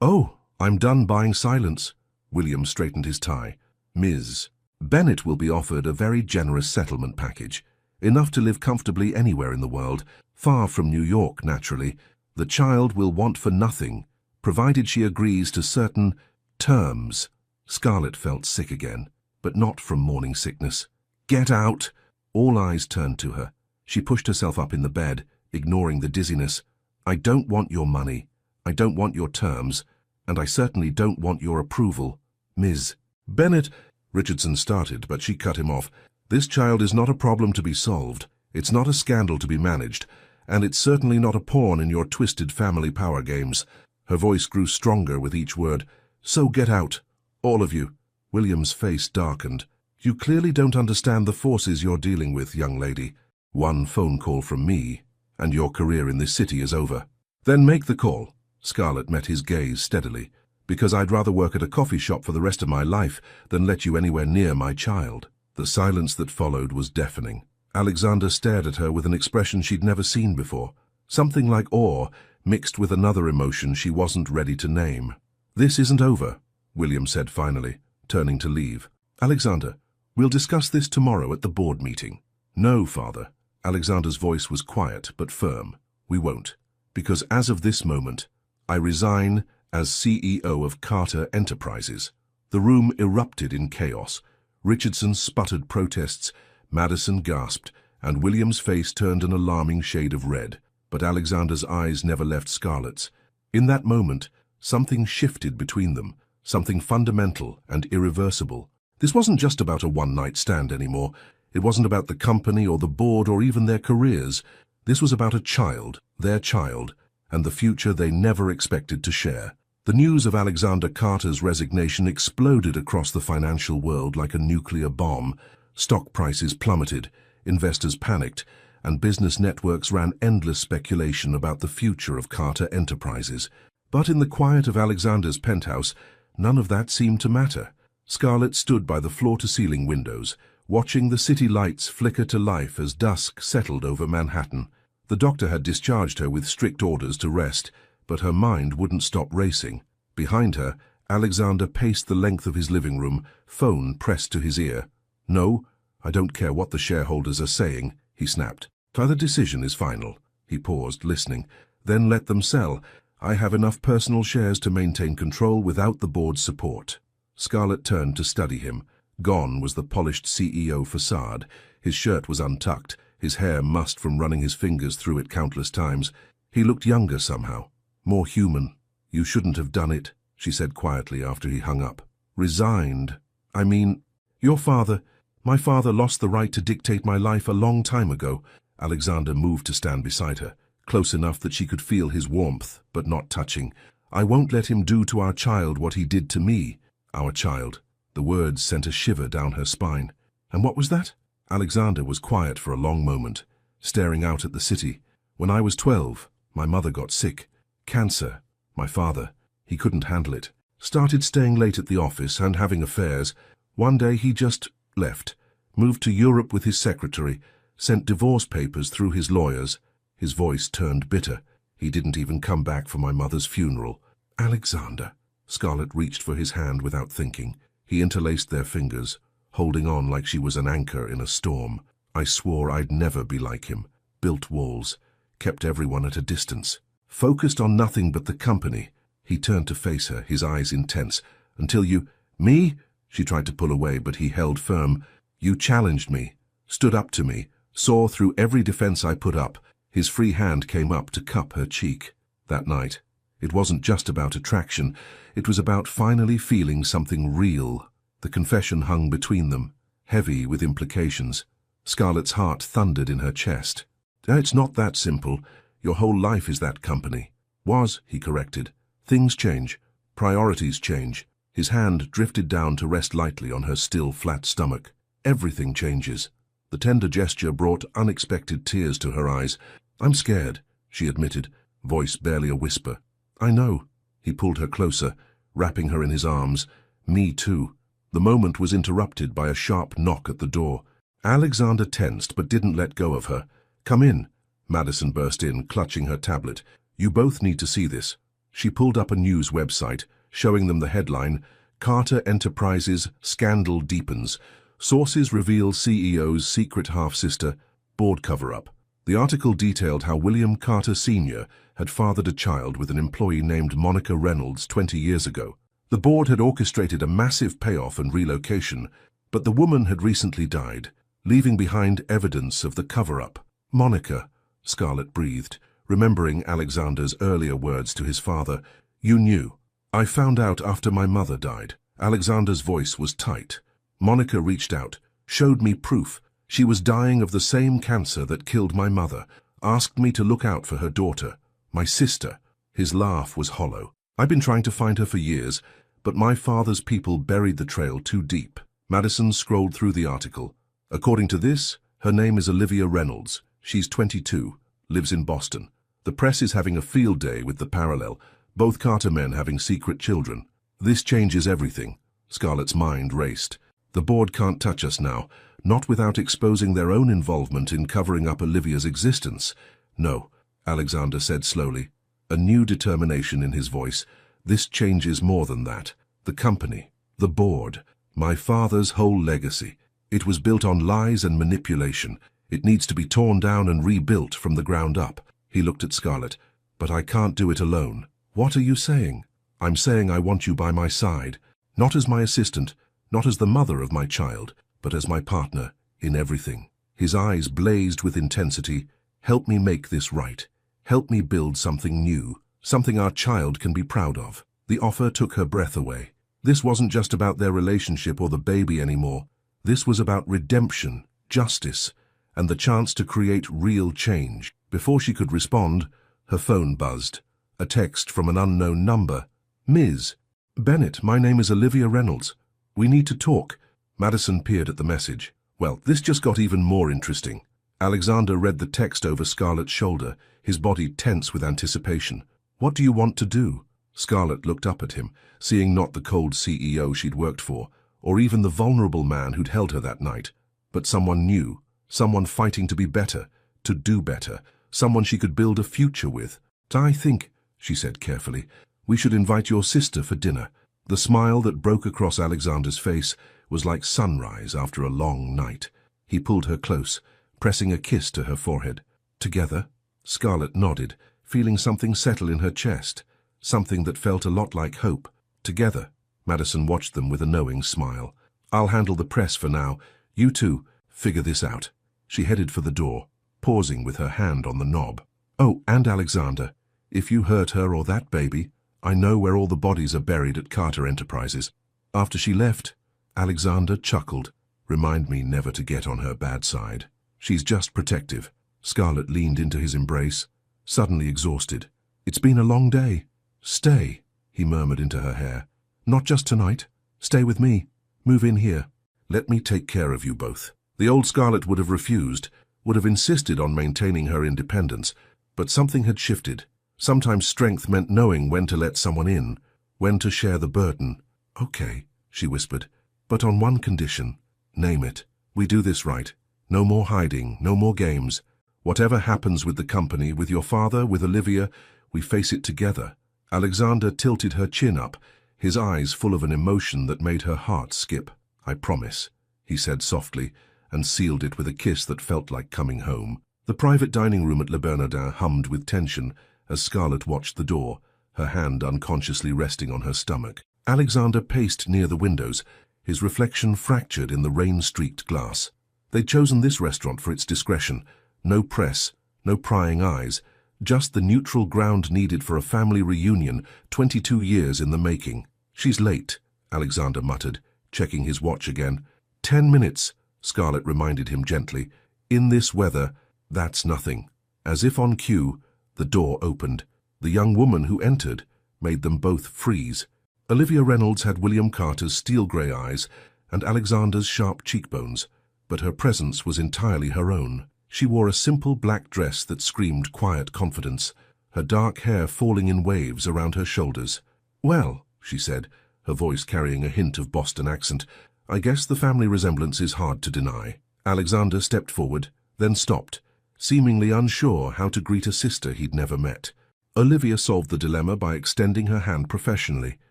Speaker 1: "Oh, I'm done buying silence." William straightened his tie. "Ms. Bennett will be offered a very generous settlement package, enough to live comfortably anywhere in the world, far from New York, naturally. The child will want for nothing, provided she agrees to certain terms." Scarlett felt sick again, but not from morning sickness. "Get out!" All eyes turned to her. She pushed herself up in the bed, ignoring the dizziness. "I don't want your money. I don't want your terms. And I certainly don't want your approval, Ms. Bennett." Richardson started, but she cut him off. "This child is not a problem to be solved. It's not a scandal to be managed. And it's certainly not a pawn in your twisted family power games." Her voice grew stronger with each word. "So get out. All of you." William's face darkened. "You clearly don't understand the forces you're dealing with, young lady. One phone call from me, and your career in this city is over." "Then make the call." Scarlett met his gaze steadily. "Because I'd rather work at a coffee shop for the rest of my life than let you anywhere near my child." The silence that followed was deafening. Alexander stared at her with an expression she'd never seen before, something like awe mixed with another emotion she wasn't ready to name. "This isn't over," William said finally, turning to leave. "Alexander, we'll discuss this tomorrow at the board meeting." "No, Father." Alexander's voice was quiet but firm. "We won't. Because as of this moment, I resign as CEO of Carter Enterprises." The room erupted in chaos. Richardson sputtered protests, Madison gasped, and William's face turned an alarming shade of red. But Alexander's eyes never left Scarlett's. In that moment, something shifted between them, something fundamental and irreversible. This wasn't just about a one-night stand anymore. It wasn't about the company or the board or even their careers. This was about a child, their child, and the future they never expected to share. The news of Alexander Carter's resignation exploded across the financial world like a nuclear bomb. Stock prices plummeted, investors panicked, and business networks ran endless speculation about the future of Carter Enterprises. But in the quiet of Alexander's penthouse, none of that seemed to matter. Scarlett stood by the floor-to-ceiling windows, watching the city lights flicker to life as dusk settled over Manhattan. The doctor had discharged her with strict orders to rest, but her mind wouldn't stop racing. Behind her, Alexander paced the length of his living room, phone pressed to his ear. "No, I don't care what the shareholders are saying," he snapped. "The decision is final." He paused, listening. "Then let them sell. I have enough personal shares to maintain control without the board's support." Scarlett turned to study him. Gone was the polished CEO facade. His shirt was untucked, his hair mussed from running his fingers through it countless times. He looked younger somehow, more human. "You shouldn't have done it," she said quietly after he hung up. "Resigned? I mean, my father lost the right to dictate my life a long time ago." Alexander moved to stand beside her, close enough that she could feel his warmth, but not touching. "I won't let him do to our child what he did to me." Our child. The words sent a shiver down her spine. "And what was that?" Alexander was quiet for a long moment, staring out at the city. "When I was 12, my mother got sick. Cancer. My father, he couldn't handle it. Started staying late at the office and having affairs. One day he just left, moved to Europe with his secretary, sent divorce papers through his lawyers." His voice turned bitter. "He didn't even come back for my mother's funeral." "Alexander." Scarlett reached for his hand without thinking. He interlaced their fingers, holding on like she was an anchor in a storm. "I swore I'd never be like him. Built walls, kept everyone at a distance, focused on nothing but the company." He turned to face her, his eyes intense. "Until you—" "Me?" She tried to pull away, but he held firm. "You challenged me, stood up to me, saw through every defense I put up." His free hand came up to cup her cheek. That night, it wasn't just about attraction. It was about finally feeling something real. The confession hung between them, heavy with implications. Scarlett's heart thundered in her chest. "It's not that simple. Your whole life is that company." "Was," he corrected. "Things change. Priorities change." His hand drifted down to rest lightly on her still flat stomach. "Everything changes." The tender gesture brought unexpected tears to her eyes. "I'm scared," she admitted, voice barely a whisper. "I know." He pulled her closer, wrapping her in his arms. "Me too." The moment was interrupted by a sharp knock at the door. Alexander tensed but didn't let go of her. "Come in," Madison burst in, clutching her tablet. "You both need to see this." She pulled up a news website, showing them the headline, "Carter Enterprises Scandal Deepens. Sources Reveal CEO's Secret Half-Sister, Board Cover-Up." The article detailed how William Carter Sr. had fathered a child with an employee named Monica Reynolds 20 years ago. The board had orchestrated a massive payoff and relocation, but the woman had recently died, leaving behind evidence of the cover-up. "Monica," Scarlett breathed, remembering Alexander's earlier words to his father, "You knew." "I found out after my mother died." Alexander's voice was tight. "Monica reached out, showed me proof. She was dying of the same cancer that killed my mother, asked me to look out for her daughter, my sister." His laugh was hollow. "I've been trying to find her for years, but my father's people buried the trail too deep." Madison scrolled through the article. "According to this, her name is Olivia Reynolds. She's 22, lives in Boston. The press is having a field day with the parallel, both Carter men having secret children. This changes everything." Scarlett's mind raced. "The board can't touch us now, not without exposing their own involvement in covering up Olivia's existence." "No," Alexander said slowly, a new determination in his voice. "This changes more than that. The company, the board, my father's whole legacy. It was built on lies and manipulation. It needs to be torn down and rebuilt from the ground up." He looked at Scarlett. "But I can't do it alone." "What are you saying?" "I'm saying I want you by my side, not as my assistant, not as the mother of my child, but as my partner in everything." His eyes blazed with intensity. "Help me make this right. Help me build something new, something our child can be proud of." The offer took her breath away. This wasn't just about their relationship or the baby anymore. This was about redemption, justice, and the chance to create real change. Before she could respond, her phone buzzed. A text from an unknown number. "Ms. Bennett, my name is Olivia Reynolds. We need to talk." Madison peered at the message. Well, this just got even more interesting. Alexander read the text over Scarlett's shoulder, his body tense with anticipation. "What do you want to do?" Scarlett looked up at him, seeing not the cold CEO she'd worked for, or even the vulnerable man who'd held her that night, but someone new, someone fighting to be better, to do better, someone she could build a future with. "I think," she said carefully, "we should invite your sister for dinner." The smile that broke across Alexander's face was like sunrise after a long night. He pulled her close, pressing a kiss to her forehead. "Together?" Scarlett nodded, feeling something settle in her chest, something that felt a lot like hope. "Together." Madison watched them with a knowing smile. "I'll handle the press for now. You two, figure this out." She headed for the door, pausing with her hand on the knob. "Oh, and Alexander, if you hurt her or that baby, I know where all the bodies are buried at Carter Enterprises." After she left, Alexander chuckled. "Remind me never to get on her bad side. She's just protective." Scarlett leaned into his embrace, suddenly exhausted. "It's been a long day." "Stay," he murmured into her hair. "Not just tonight. Stay with me. Move in here. Let me take care of you both." The old Scarlett would have refused, would have insisted on maintaining her independence, but something had shifted. Sometimes strength meant knowing when to let someone in, when to share the burden. "Okay," she whispered, "but on one condition. Name it. We do this right. No more hiding, no more games. Whatever happens with the company, with your father, with Olivia, we face it together." Alexander tilted her chin up, his eyes full of an emotion that made her heart skip. "I promise," he said softly, and sealed it with a kiss that felt like coming home. The private dining room at Le Bernardin hummed with tension as Scarlett watched the door, her hand unconsciously resting on her stomach. Alexander paced near the windows, his reflection fractured in the rain-streaked glass. They'd chosen this restaurant for its discretion. No press, no prying eyes, just the neutral ground needed for a family reunion 22 years in the making. "She's late," Alexander muttered, checking his watch again. 10 minutes, Scarlett reminded him gently. "In this weather, that's nothing." As if on cue, the door opened. The young woman who entered made them both freeze. Olivia Reynolds had William Carter's steel-grey eyes and Alexander's sharp cheekbones, but her presence was entirely her own. She wore a simple black dress that screamed quiet confidence, her dark hair falling in waves around her shoulders. "Well," she said, her voice carrying a hint of Boston accent, "I guess the family resemblance is hard to deny." Alexander stepped forward, then stopped, seemingly unsure how to greet a sister he'd never met. Olivia solved the dilemma by extending her hand professionally.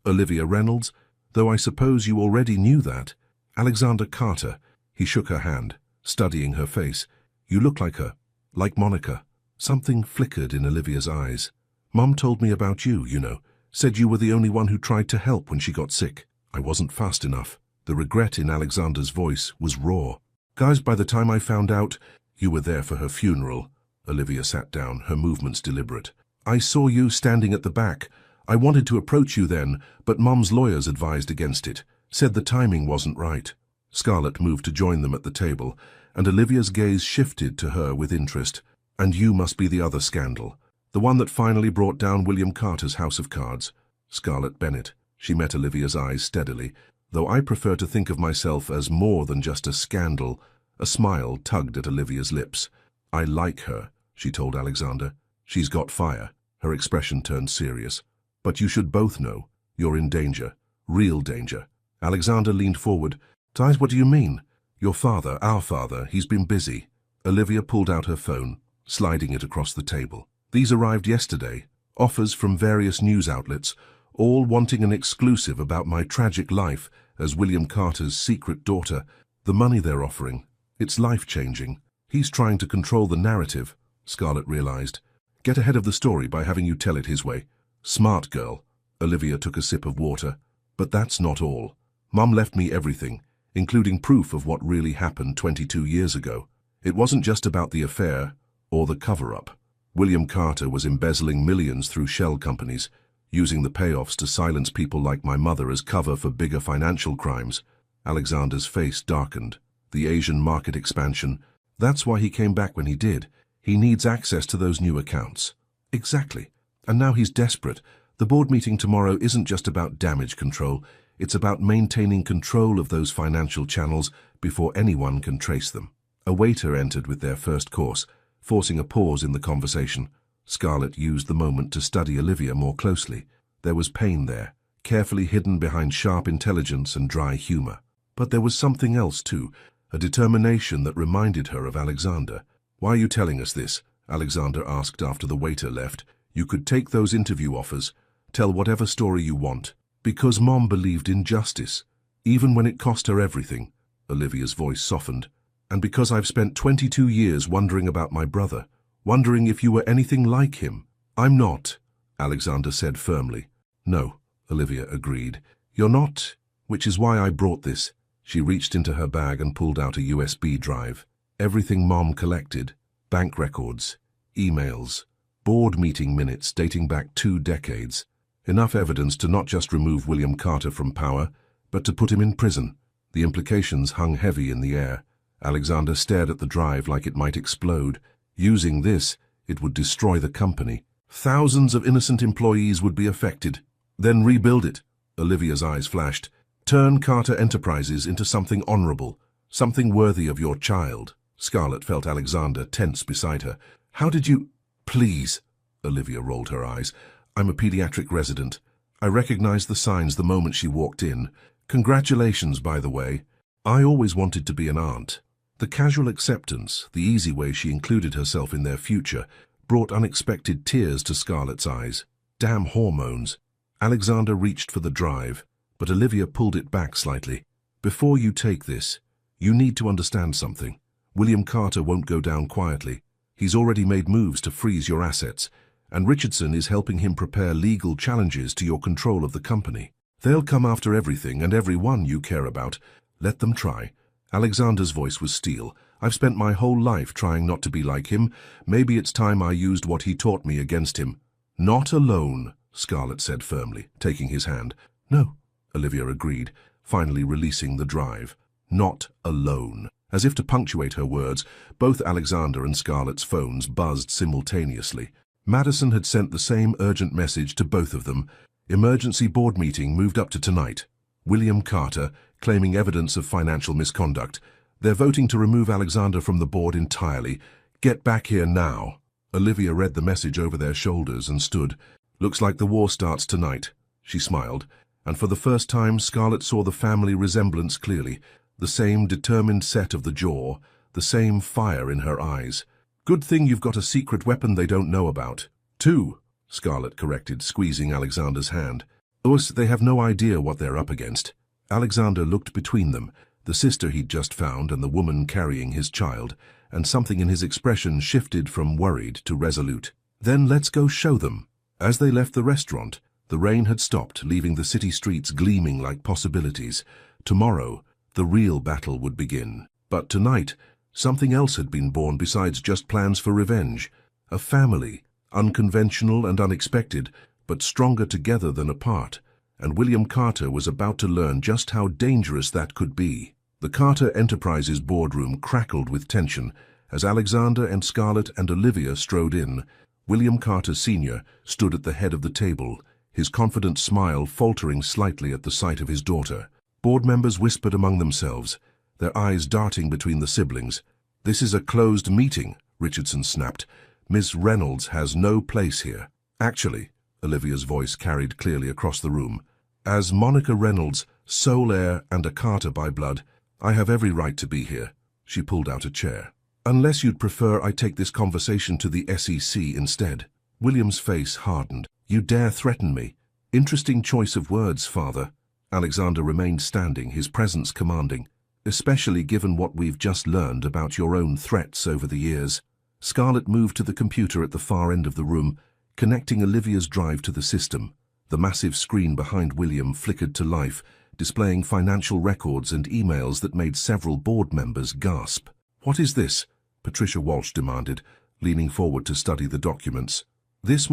Speaker 1: "Olivia Reynolds, though I suppose you already knew that. Alexander Carter." He shook her hand, studying her face. "You look like her, like Monica." Something flickered in Olivia's eyes. "Mom told me about you, you know. Said you were the only one who tried to help when she got sick. I wasn't fast enough." The regret in Alexander's voice was raw. "Guys, by the time I found out you were there for her funeral," Olivia sat down, her movements deliberate. "I saw you standing at the back. I wanted to approach you then, but Mom's lawyers advised against it. Said the timing wasn't right." Scarlett moved to join them at the table, and Olivia's gaze shifted to her with interest. "And you must be the other scandal. The one that finally brought down William Carter's House of Cards." "Scarlett Bennett." She met Olivia's eyes steadily. "Though I prefer to think of myself as more than just a scandal." A smile tugged at Olivia's lips. "I like her," she told Alexander. "She's got fire." Her expression turned serious. "But you should both know, you're in danger. Real danger." Alexander leaned forward. "Guys, what do you mean?" "Your father, our father, he's been busy." Olivia pulled out her phone, sliding it across the table. "These arrived yesterday. Offers from various news outlets, all wanting an exclusive about my tragic life as William Carter's secret daughter. The money they're offering, it's life-changing. He's trying to control the narrative," Scarlett realized. "Get ahead of the story by having you tell it his way." "Smart girl." Olivia took a sip of water. "But that's not all. Mum left me everything, including proof of what really happened 22 years ago. It wasn't just about the affair or the cover-up. William Carter was embezzling millions through shell companies, using the payoffs to silence people like my mother as cover for bigger financial crimes." Alexander's face darkened. "The Asian market expansion. That's why he came back when he did. He needs access to those new accounts." "Exactly. And now he's desperate. The board meeting tomorrow isn't just about damage control. It's about maintaining control of those financial channels before anyone can trace them." A waiter entered with their first course, forcing a pause in the conversation. Scarlett used the moment to study Olivia more closely. There was pain there, carefully hidden behind sharp intelligence and dry humor. But there was something else too, a determination that reminded her of Alexander. "Why are you telling us this?" Alexander asked after the waiter left. "You could take those interview offers, tell whatever story you want." "Because Mom believed in justice, even when it cost her everything." Olivia's voice softened. "And because I've spent 22 years wondering about my brother, wondering if you were anything like him." "I'm not," Alexander said firmly. "No," Olivia agreed. "You're not, which is why I brought this." She reached into her bag and pulled out a USB drive. Everything Mom collected, bank records, emails, board meeting minutes dating back 2 decades. Enough evidence to not just remove William Carter from power, but to put him in prison. The implications hung heavy in the air. Alexander stared at the drive like it might explode. Using this, it would destroy the company. Thousands of innocent employees would be affected. Then rebuild it. Olivia's eyes flashed. Turn Carter Enterprises into something honorable, something worthy of your child. Scarlett felt Alexander tense beside her. "How did you—" "Please," Olivia rolled her eyes. "I'm a pediatric resident. I recognized the signs the moment she walked in. Congratulations, by the way. I always wanted to be an aunt." The casual acceptance, the easy way she included herself in their future, brought unexpected tears to Scarlett's eyes. Damn hormones. Alexander reached for the drive, but Olivia pulled it back slightly. "Before you take this, you need to understand something. William Carter won't go down quietly. He's already made moves to freeze your assets, and Richardson is helping him prepare legal challenges to your control of the company. They'll come after everything and everyone you care about. Let them try." Alexander's voice was steel. "I've spent my whole life trying not to be like him. Maybe it's time I used what he taught me against him." "Not alone," Scarlett said firmly, taking his hand. "No," Olivia agreed, finally releasing the drive. "Not alone." As if to punctuate her words, both Alexander and Scarlett's phones buzzed simultaneously. Madison had sent the same urgent message to both of them. Emergency board meeting moved up to tonight. William Carter, claiming evidence of financial misconduct. They're voting to remove Alexander from the board entirely. Get back here now. Olivia read the message over their shoulders and stood. "Looks like the war starts tonight." She smiled, and for the first time Scarlett saw the family resemblance clearly. The same determined set of the jaw, the same fire in her eyes. Good thing you've got a secret weapon they don't know about. 2, Scarlett corrected, squeezing Alexander's hand. Thus, they have no idea what they're up against. Alexander looked between them, the sister he'd just found and the woman carrying his child, and something in his expression shifted from worried to resolute. Then let's go show them. As they left the restaurant, the rain had stopped, leaving the city streets gleaming like possibilities. Tomorrow, the real battle would begin. But tonight, something else had been born besides just plans for revenge. A family, unconventional and unexpected, but stronger together than apart. And William Carter was about to learn just how dangerous that could be. The Carter Enterprises boardroom crackled with tension as Alexander and Scarlett and Olivia strode in. William Carter Sr. stood at the head of the table, his confident smile faltering slightly at the sight of his daughter. Board members whispered among themselves, their eyes darting between the siblings. "This is a closed meeting," Richardson snapped. "Miss Reynolds has no place here." "Actually," Olivia's voice carried clearly across the room, "as Monica Reynolds, sole heir and a Carter by blood, I have every right to be here." She pulled out a chair. "Unless you'd prefer I take this conversation to the SEC instead." William's face hardened. "You dare threaten me? Interesting choice of words, Father." Alexander remained standing, his presence commanding, "especially given what we've just learned about your own threats over the years." Scarlett moved to the computer at the far end of the room, connecting Olivia's drive to the system. The massive screen behind William flickered to life, displaying financial records and emails that made several board members gasp. "What is this?" Patricia Walsh demanded, leaning forward to study the documents. "This,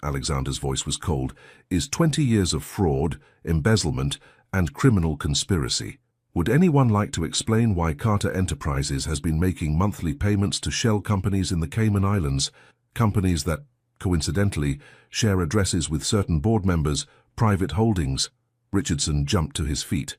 Speaker 1: Alexander's voice was cold, "is 20 years of fraud, embezzlement, and criminal conspiracy. Would anyone like to explain why Carter Enterprises has been making monthly payments to shell companies in the Cayman Islands, companies that, coincidentally, share addresses with certain board members, private holdings?" Richardson jumped to his feet.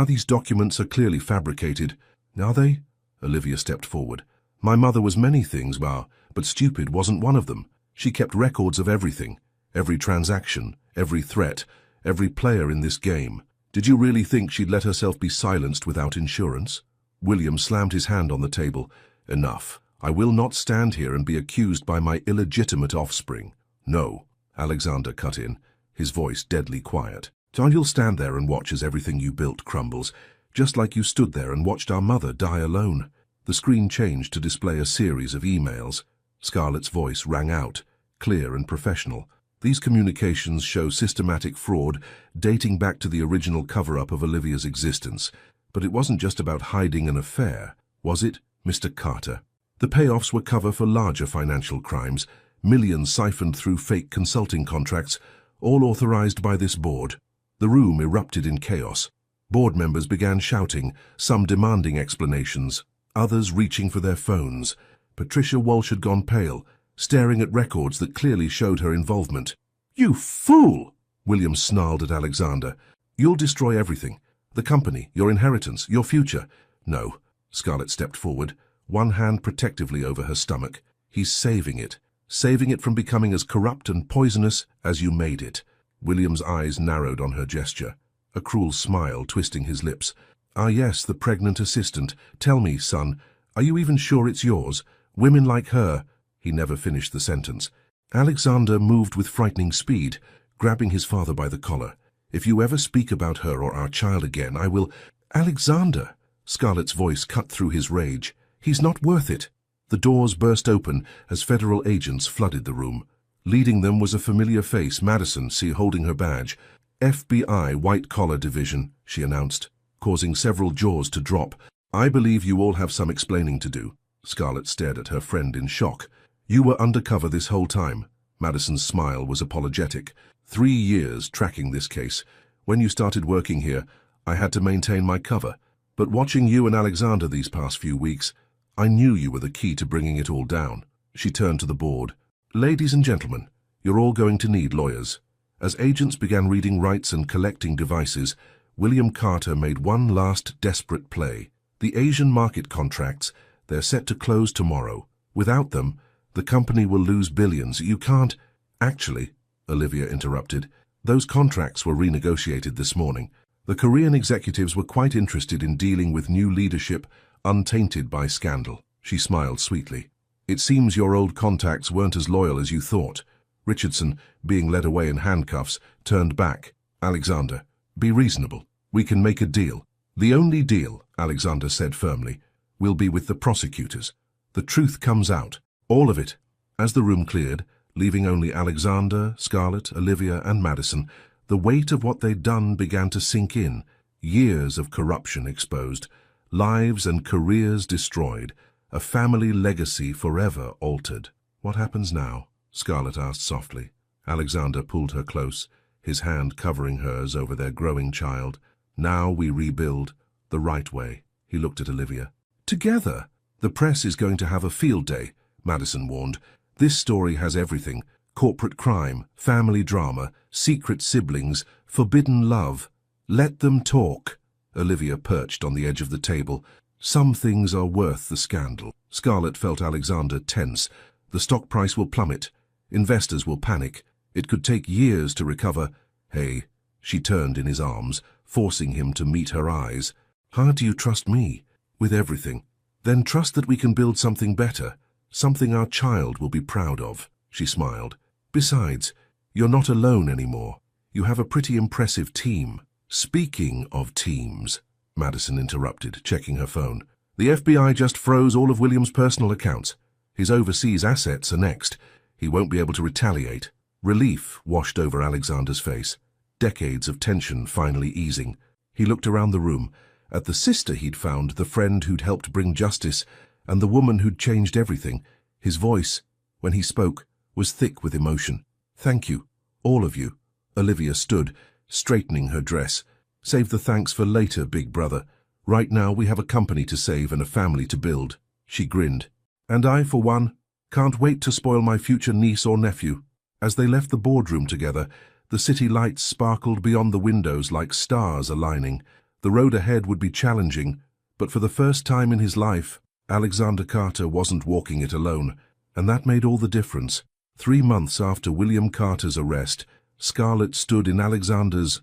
Speaker 1: "These documents are clearly fabricated." "Are they?" Olivia stepped forward. "My mother was many things, but stupid wasn't one of them. She kept records of everything, every transaction, every threat, every player in this game. Did you really think she'd let herself be silenced without insurance?" William slammed his hand on the table. "Enough. I will not stand here and be accused by my illegitimate offspring." "No," Alexander cut in, his voice deadly quiet. "You'll stand there and watch as everything you built crumbles, just like you stood there and watched our mother die alone." The screen changed to display a series of emails. Scarlett's voice rang out, clear and professional. "These communications show systematic fraud dating back to the original cover-up of Olivia's existence. But it wasn't just about hiding an affair, was it, Mr. Carter? The payoffs were cover for larger financial crimes, millions siphoned through fake consulting contracts, all authorized by this board." The room erupted in chaos. Board members began shouting, some demanding explanations, others reaching for their phones. Patricia Walsh had gone pale, staring at records that clearly showed her involvement. "You fool!" William snarled at Alexander. "You'll destroy everything. The company, your inheritance, your future." "No." Scarlett stepped forward, one hand protectively over her stomach. "He's saving it from becoming as corrupt and poisonous as you made it." William's eyes narrowed on her gesture, a cruel smile twisting his lips. "Ah yes, the pregnant assistant. Tell me, son, are you even sure it's yours? Women like her—" He never finished the sentence. Alexander moved with frightening speed, grabbing his father by the collar. "If you ever speak about her or our child again, I will—" "Alexander!" Scarlett's voice cut through his rage. "He's not worth it." The doors burst open as federal agents flooded the room. Leading them was a familiar face, Madison, holding her badge. "FBI White Collar Division," she announced, causing several jaws to drop. "I believe you all have some explaining to do." Scarlett stared at her friend in shock. "You were undercover this whole time." Madison's smile was apologetic. 3 years tracking this case. When you started working here, I had to maintain my cover. But watching you and Alexander these past few weeks, I knew you were the key to bringing it all down." She turned to the board. "Ladies and gentlemen, you're all going to need lawyers." As agents began reading rights and collecting devices, William Carter made one last desperate play. The Asian market contracts, they're set to close tomorrow. Without them, the company will lose billions. You can't— "Actually," Olivia interrupted, "those contracts were renegotiated this morning. The Korean executives were quite interested in dealing with new leadership untainted by scandal." She smiled sweetly. It seems your old contacts weren't as loyal as you thought. Richardson, being led away in handcuffs, turned back. Alexander, be reasonable. We can make a deal. The only deal, Alexander said firmly, will be with the prosecutors. The truth comes out. All of it. As the room cleared, leaving only Alexander, Scarlett, Olivia, and Madison, the weight of what they'd done began to sink in. Years of corruption exposed, lives and careers destroyed, a family legacy forever altered. What happens now? Scarlett asked softly. Alexander pulled her close, his hand covering hers over their growing child. Now we rebuild the right way. He looked at Olivia. Together! The press is going to have a field day, Madison warned. This story has everything. Corporate crime, family drama, secret siblings, forbidden love. Let them talk. Olivia perched on the edge of the table. Some things are worth the scandal. Scarlett felt Alexander tense. The stock price will plummet. Investors will panic. It could take years to recover. Hey, she turned in his arms, forcing him to meet her eyes. How do you trust me? With everything. Then trust that we can build something better. Something our child will be proud of. She smiled. Besides, you're not alone anymore. You have a pretty impressive team. Speaking of teams, Madison interrupted, checking her phone. The FBI just froze all of William's personal accounts. His overseas assets are next. He won't be able to retaliate. Relief washed over Alexander's face. Decades of tension finally easing. He looked around the room, at the sister he'd found, the friend who'd helped bring justice, and the woman who'd changed everything. His voice, when he spoke, was thick with emotion. Thank you, all of you. Olivia stood, straightening her dress. Save the thanks for later, big brother. Right now we have a company to save and a family to build. She grinned. And I, for one, can't wait to spoil my future niece or nephew. As they left the boardroom together, the city lights sparkled beyond the windows like stars aligning. The road ahead would be challenging, but for the first time in his life, Alexander Carter wasn't walking it alone, and that made all the difference. 3 months after William Carter's arrest, Scarlett stood in Alexander's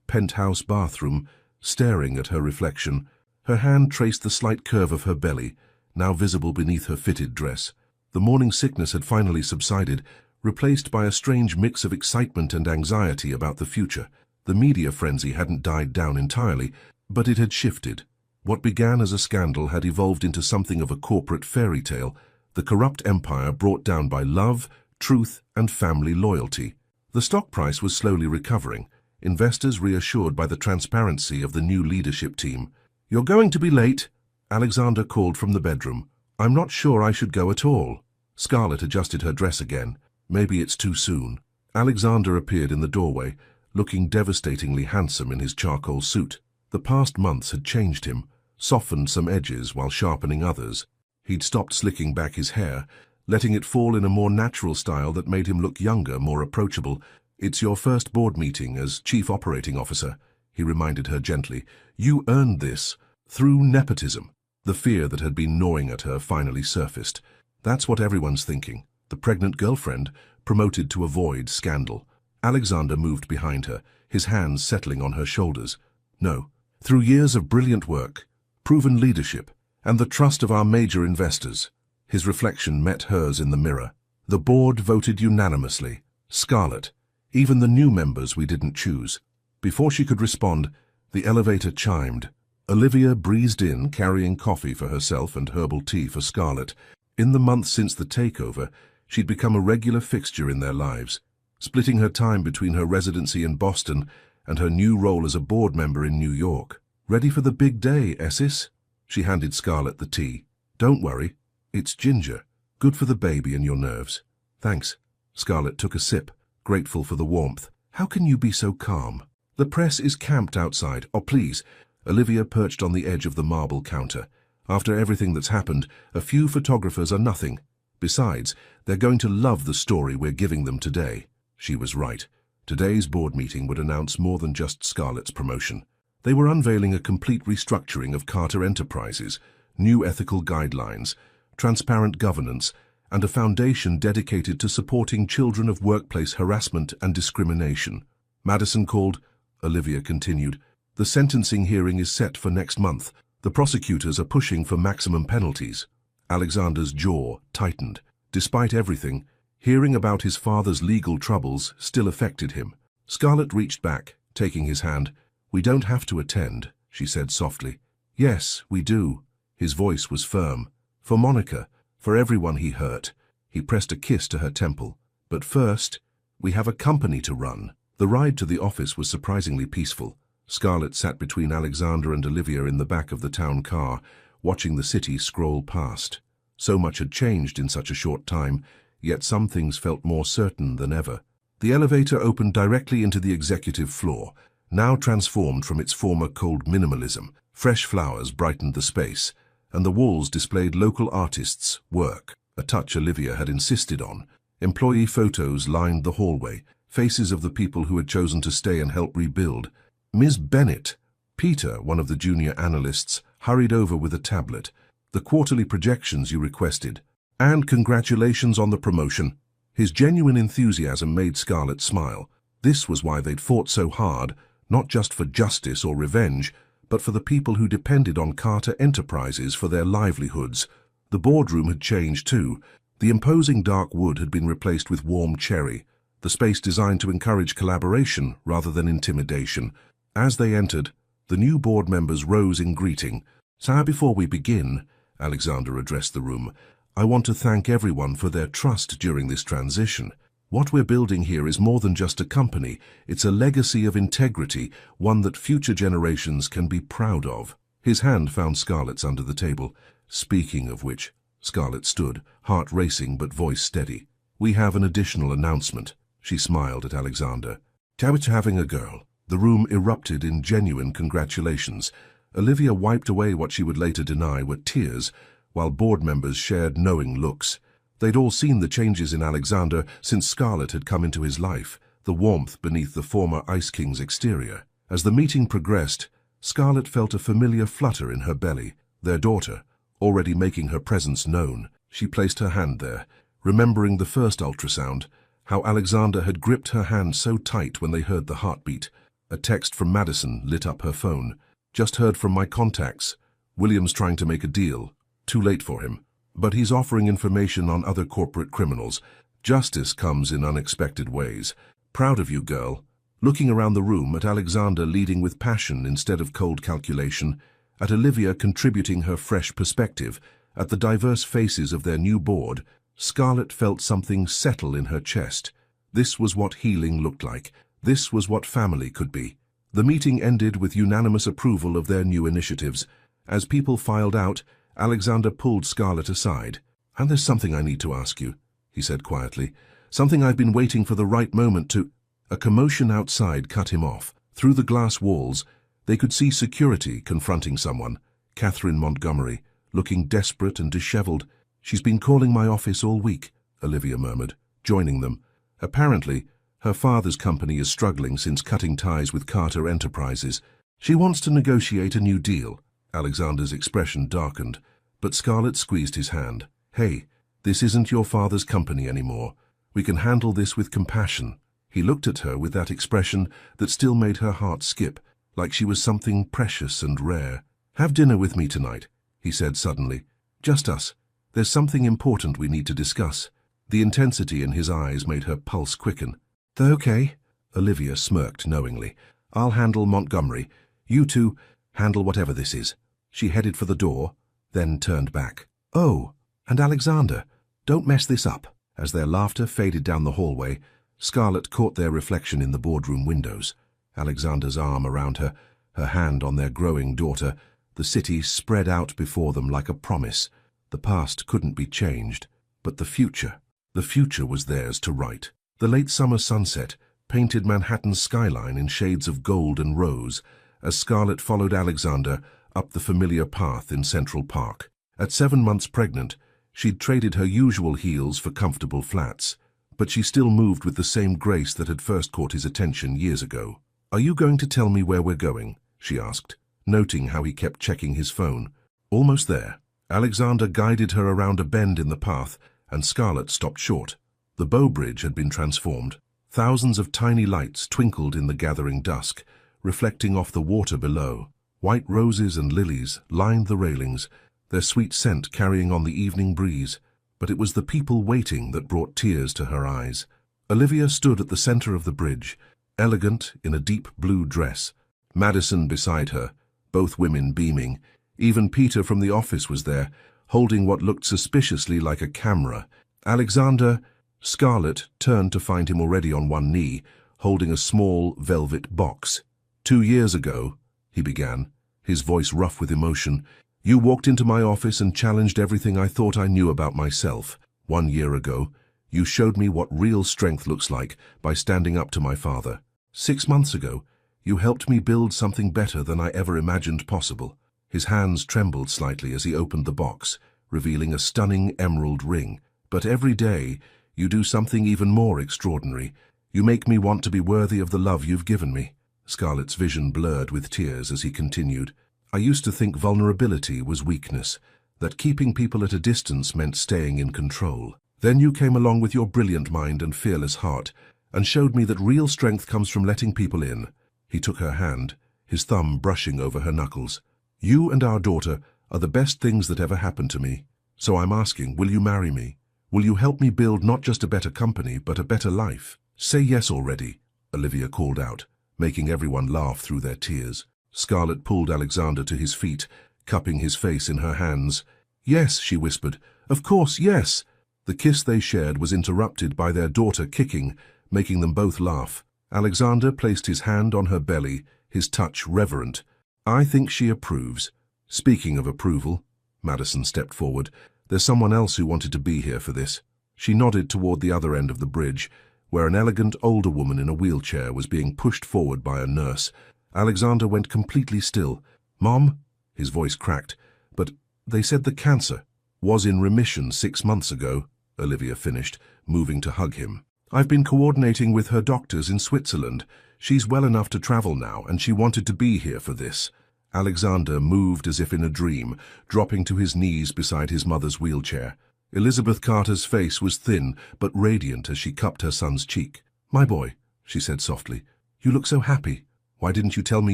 Speaker 1: penthouse bathroom, staring at her reflection. Her hand traced the slight curve of her belly, now visible beneath her fitted dress. The morning sickness had finally subsided, replaced by a strange mix of excitement and anxiety about the future. The media frenzy hadn't died down entirely, but it had shifted. What began as a scandal had evolved into something of a corporate fairy tale, the corrupt empire brought down by love, truth, and family loyalty. The stock price was slowly recovering, investors reassured by the transparency of the new leadership team. You're going to be late, Alexander called from the bedroom. I'm not sure I should go at all. Scarlett adjusted her dress again. Maybe it's too soon. Alexander appeared in the doorway, looking devastatingly handsome in his charcoal suit. The past months had changed him, softened some edges while sharpening others. He'd stopped slicking back his hair, letting it fall in a more natural style that made him look younger, more approachable. It's your first board meeting as Chief Operating Officer, he reminded her gently. You earned this through nepotism. The fear that had been gnawing at her finally surfaced. That's what everyone's thinking. The pregnant girlfriend, promoted to avoid scandal. Alexander moved behind her, his hands settling on her shoulders. No, through years of brilliant work, proven leadership, and the trust of our major investors. His reflection met hers in the mirror. The board voted unanimously. Scarlett, even the new members we didn't choose. Before she could respond, the elevator chimed. Olivia breezed in, carrying coffee for herself and herbal tea for Scarlett. In the months since the takeover, she'd become a regular fixture in their lives, splitting her time between her residency in Boston and her new role as a board member in New York. Ready for the big day, Essis? She handed Scarlett the tea. Don't worry, it's ginger. Good for the baby and your nerves. Thanks. Scarlett took a sip, grateful for the warmth. How can you be so calm? The press is camped outside. Oh, please. Olivia perched on the edge of the marble counter. After everything that's happened, a few photographers are nothing. Besides, they're going to love the story we're giving them today. She was right. Today's board meeting would announce more than just Scarlett's promotion. They were unveiling a complete restructuring of Carter Enterprises, new ethical guidelines, transparent governance, and a foundation dedicated to supporting children of workplace harassment and discrimination. Madison called. Olivia continued. The sentencing hearing is set for next month. The prosecutors are pushing for maximum penalties. Alexander's jaw tightened. Despite everything, hearing about his father's legal troubles still affected him. Scarlett reached back, taking his hand. "We don't have to attend," she said softly. "Yes, we do." His voice was firm. "For Monica, for everyone he hurt." He pressed a kiss to her temple. "But first, we have a company to run." The ride to the office was surprisingly peaceful. Scarlett sat between Alexander and Olivia in the back of the town car, watching the city scroll past. So much had changed in such a short time, yet some things felt more certain than ever. The elevator opened directly into the executive floor, now transformed from its former cold minimalism. Fresh flowers brightened the space, and the walls displayed local artists' work, a touch Olivia had insisted on. Employee photos lined the hallway, faces of the people who had chosen to stay and help rebuild. "Ms. Bennett," Peter, one of the junior analysts, hurried over with a tablet. "The quarterly projections you requested. And congratulations on the promotion." His genuine enthusiasm made Scarlett smile. This was why they'd fought so hard, not just for justice or revenge, but for the people who depended on Carter Enterprises for their livelihoods. The boardroom had changed too. The imposing dark wood had been replaced with warm cherry, the space designed to encourage collaboration rather than intimidation. As they entered, the new board members rose in greeting. "Sir, before we begin," Alexander addressed the room, "I want to thank everyone for their trust during this transition. What we're building here is more than just a company. It's a legacy of integrity, one that future generations can be proud of." His hand found Scarlett's under the table. "Speaking of which," Scarlett stood, heart racing but voice steady. "We have an additional announcement." She smiled at Alexander. "Tabitha having a girl." The room erupted in genuine congratulations. Olivia wiped away what she would later deny were tears, while board members shared knowing looks. They'd all seen the changes in Alexander since Scarlett had come into his life, the warmth beneath the former Ice King's exterior. As the meeting progressed, Scarlett felt a familiar flutter in her belly. Their daughter, already making her presence known. She placed her hand there, remembering the first ultrasound, how Alexander had gripped her hand so tight when they heard the heartbeat. A text from Madison lit up her phone. "Just heard from my contacts. William's trying to make a deal. Too late for him. But he's offering information on other corporate criminals. Justice comes in unexpected ways. Proud of you, girl." Looking around the room at Alexander leading with passion instead of cold calculation, at Olivia contributing her fresh perspective, at the diverse faces of their new board, Scarlett felt something settle in her chest. This was what healing looked like. This was what family could be. The meeting ended with unanimous approval of their new initiatives. As people filed out, Alexander pulled Scarlett aside. "And there's something I need to ask you," he said quietly. "Something I've been waiting for the right moment to—" A commotion outside cut him off. Through the glass walls, they could see security confronting someone. Catherine Montgomery, looking desperate and disheveled. "She's been calling my office all week," Olivia murmured, joining them. Apparently, her father's company is struggling since cutting ties with Carter Enterprises. "She wants to negotiate a new deal." Alexander's expression darkened, but Scarlett squeezed his hand. "Hey, this isn't your father's company anymore. We can handle this with compassion." He looked at her with that expression that still made her heart skip, like she was something precious and rare. "Have dinner with me tonight," he said suddenly. "Just us. There's something important we need to discuss." The intensity in his eyes made her pulse quicken. "Okay," Olivia smirked knowingly. "I'll handle Montgomery. You two handle whatever this is." She headed for the door, then turned back. "Oh, and Alexander, don't mess this up." As their laughter faded down the hallway, Scarlett caught their reflection in the boardroom windows. Alexander's arm around her, her hand on their growing daughter, the city spread out before them like a promise. The past couldn't be changed, but the future was theirs to write. The late summer sunset painted Manhattan's skyline in shades of gold and rose as Scarlett followed Alexander up the familiar path in Central Park. At 7 months pregnant, she'd traded her usual heels for comfortable flats, but she still moved with the same grace that had first caught his attention years ago. "Are you going to tell me where we're going?" she asked, noting how he kept checking his phone. Almost there. Alexander guided her around a bend in the path, and Scarlett stopped short. The Bow Bridge had been transformed. Thousands of tiny lights twinkled in the gathering dusk, reflecting off the water below. White roses and lilies lined the railings, their sweet scent carrying on the evening breeze. But it was the people waiting that brought tears to her eyes. Olivia stood at the center of the bridge, elegant in a deep blue dress. Madison beside her, both women beaming. Even Peter from the office was there, holding what looked suspiciously like a camera. Alexander, Scarlett turned to find him already on one knee, holding a small velvet box. 2 years ago, he began, his voice rough with emotion, you walked into my office and challenged everything I thought I knew about myself. 1 year ago, you showed me what real strength looks like by standing up to my father. 6 months ago, you helped me build something better than I ever imagined possible. His hands trembled slightly as he opened the box, revealing a stunning emerald ring. But every day, you do something even more extraordinary. You make me want to be worthy of the love you've given me. Scarlett's vision blurred with tears as he continued. I used to think vulnerability was weakness, that keeping people at a distance meant staying in control. Then you came along with your brilliant mind and fearless heart, and showed me that real strength comes from letting people in. He took her hand, his thumb brushing over her knuckles. You and our daughter are the best things that ever happened to me. So I'm asking, will you marry me? Will you help me build not just a better company, but a better life? Say yes already, Olivia called out, making everyone laugh through their tears. Scarlett pulled Alexander to his feet, cupping his face in her hands. Yes, she whispered. Of course, yes. The kiss they shared was interrupted by their daughter kicking, making them both laugh. Alexander placed his hand on her belly, his touch reverent. I think she approves. Speaking of approval, Madison stepped forward. There's someone else who wanted to be here for this. She nodded toward the other end of the bridge, where an elegant older woman in a wheelchair was being pushed forward by a nurse. Alexander went completely still. Mom? His voice cracked. But they said the cancer was in remission 6 months ago, Olivia finished, moving to hug him. I've been coordinating with her doctors in Switzerland. She's well enough to travel now, and she wanted to be here for this. Alexander moved as if in a dream, dropping to his knees beside his mother's wheelchair. Elizabeth Carter's face was thin but radiant as she cupped her son's cheek. My boy, she said softly, you look so happy. Why didn't you tell me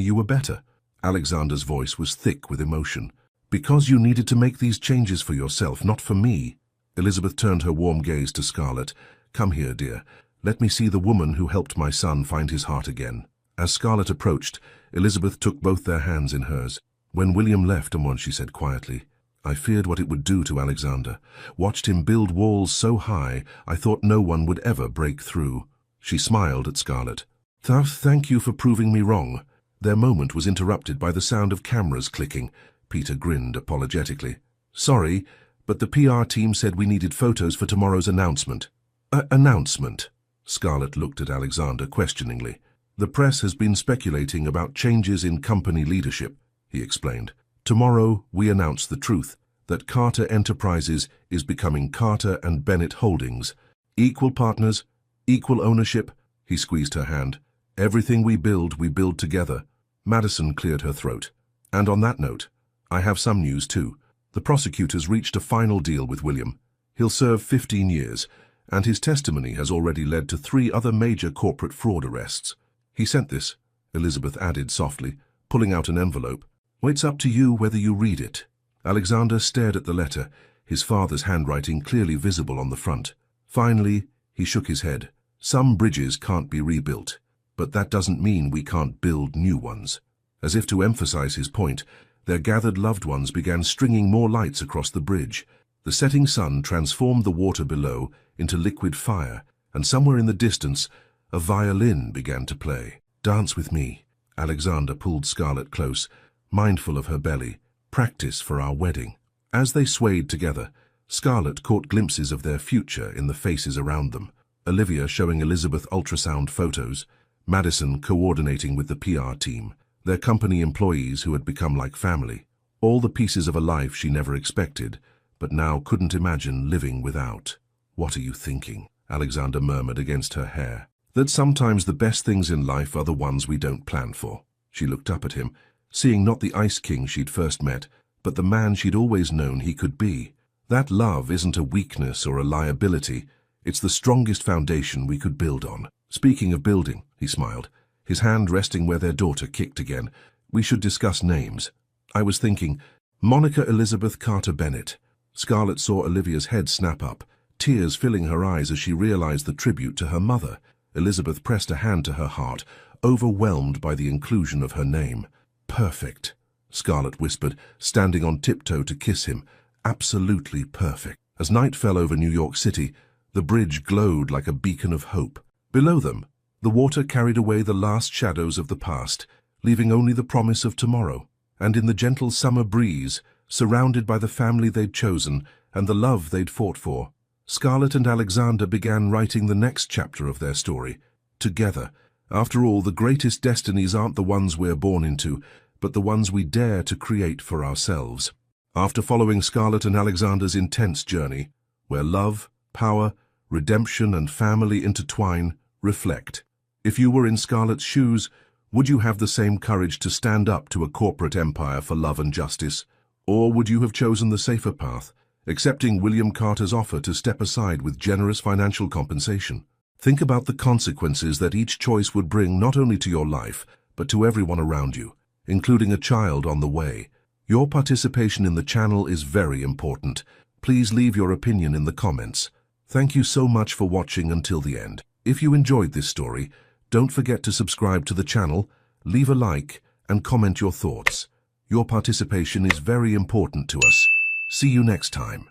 Speaker 1: you were better? Alexander's voice was thick with emotion. Because you needed to make these changes for yourself, not for me. Elizabeth turned her warm gaze to Scarlett. Come here, dear. Let me see the woman who helped my son find his heart again. As Scarlett approached, Elizabeth took both their hands in hers. When William left, she said quietly, I feared what it would do to Alexander. Watched him build walls so high, I thought no one would ever break through. She smiled at Scarlett. Thank you for proving me wrong. Their moment was interrupted by the sound of cameras clicking. Peter grinned apologetically. Sorry, but the PR team said we needed photos for tomorrow's announcement. Announcement? Scarlett looked at Alexander questioningly. The press has been speculating about changes in company leadership, he explained. Tomorrow we announce the truth, that Carter Enterprises is becoming Carter and Bennett Holdings. Equal partners, equal ownership, he squeezed her hand. Everything we build together. Madison cleared her throat. And on that note, I have some news too. The prosecutors reached a final deal with William. He'll serve 15 years, and his testimony has already led to 3 other major corporate fraud arrests. He sent this, Elizabeth added softly, pulling out an envelope. It's up to you whether you read it. Alexander stared at the letter, his father's handwriting clearly visible on the front. Finally, he shook his head. Some bridges can't be rebuilt, but that doesn't mean we can't build new ones. As if to emphasize his point, their gathered loved ones began stringing more lights across the bridge. The setting sun transformed the water below into liquid fire, and somewhere in the distance, a violin began to play. Dance with me. Alexander pulled Scarlett close, mindful of her belly. Practice for our wedding. As they swayed together, Scarlett caught glimpses of their future in the faces around them. Olivia showing Elizabeth ultrasound photos, Madison coordinating with the PR team, their company employees who had become like family. All the pieces of a life she never expected, but now couldn't imagine living without. What are you thinking? Alexander murmured against her hair. That sometimes the best things in life are the ones we don't plan for. She looked up at him, seeing not the Ice King she'd first met, but the man she'd always known he could be. That love isn't a weakness or a liability. It's the strongest foundation we could build on. Speaking of building, he smiled, his hand resting where their daughter kicked again, we should discuss names. I was thinking, Monica Elizabeth Carter Bennett. Scarlett saw Olivia's head snap up, tears filling her eyes as she realized the tribute to her mother. Elizabeth pressed a hand to her heart, overwhelmed by the inclusion of her name. "Perfect," Scarlett whispered, standing on tiptoe to kiss him. "Absolutely perfect." As night fell over New York City, the bridge glowed like a beacon of hope. Below them, the water carried away the last shadows of the past, leaving only the promise of tomorrow. And in the gentle summer breeze, surrounded by the family they'd chosen and the love they'd fought for, Scarlett and Alexander began writing the next chapter of their story, together. After all, the greatest destinies aren't the ones we're born into, but the ones we dare to create for ourselves. After following Scarlett and Alexander's intense journey, where love, power, redemption and family intertwine, reflect. If you were in Scarlett's shoes, would you have the same courage to stand up to a corporate empire for love and justice? Or would you have chosen the safer path, accepting William Carter's offer to step aside with generous financial compensation? Think about the consequences that each choice would bring not only to your life, but to everyone around you, including a child on the way. Your participation in the channel is very important. Please leave your opinion in the comments. Thank you so much for watching until the end. If you enjoyed this story, don't forget to subscribe to the channel, leave a like, and comment your thoughts. Your participation is very important to us. See you next time.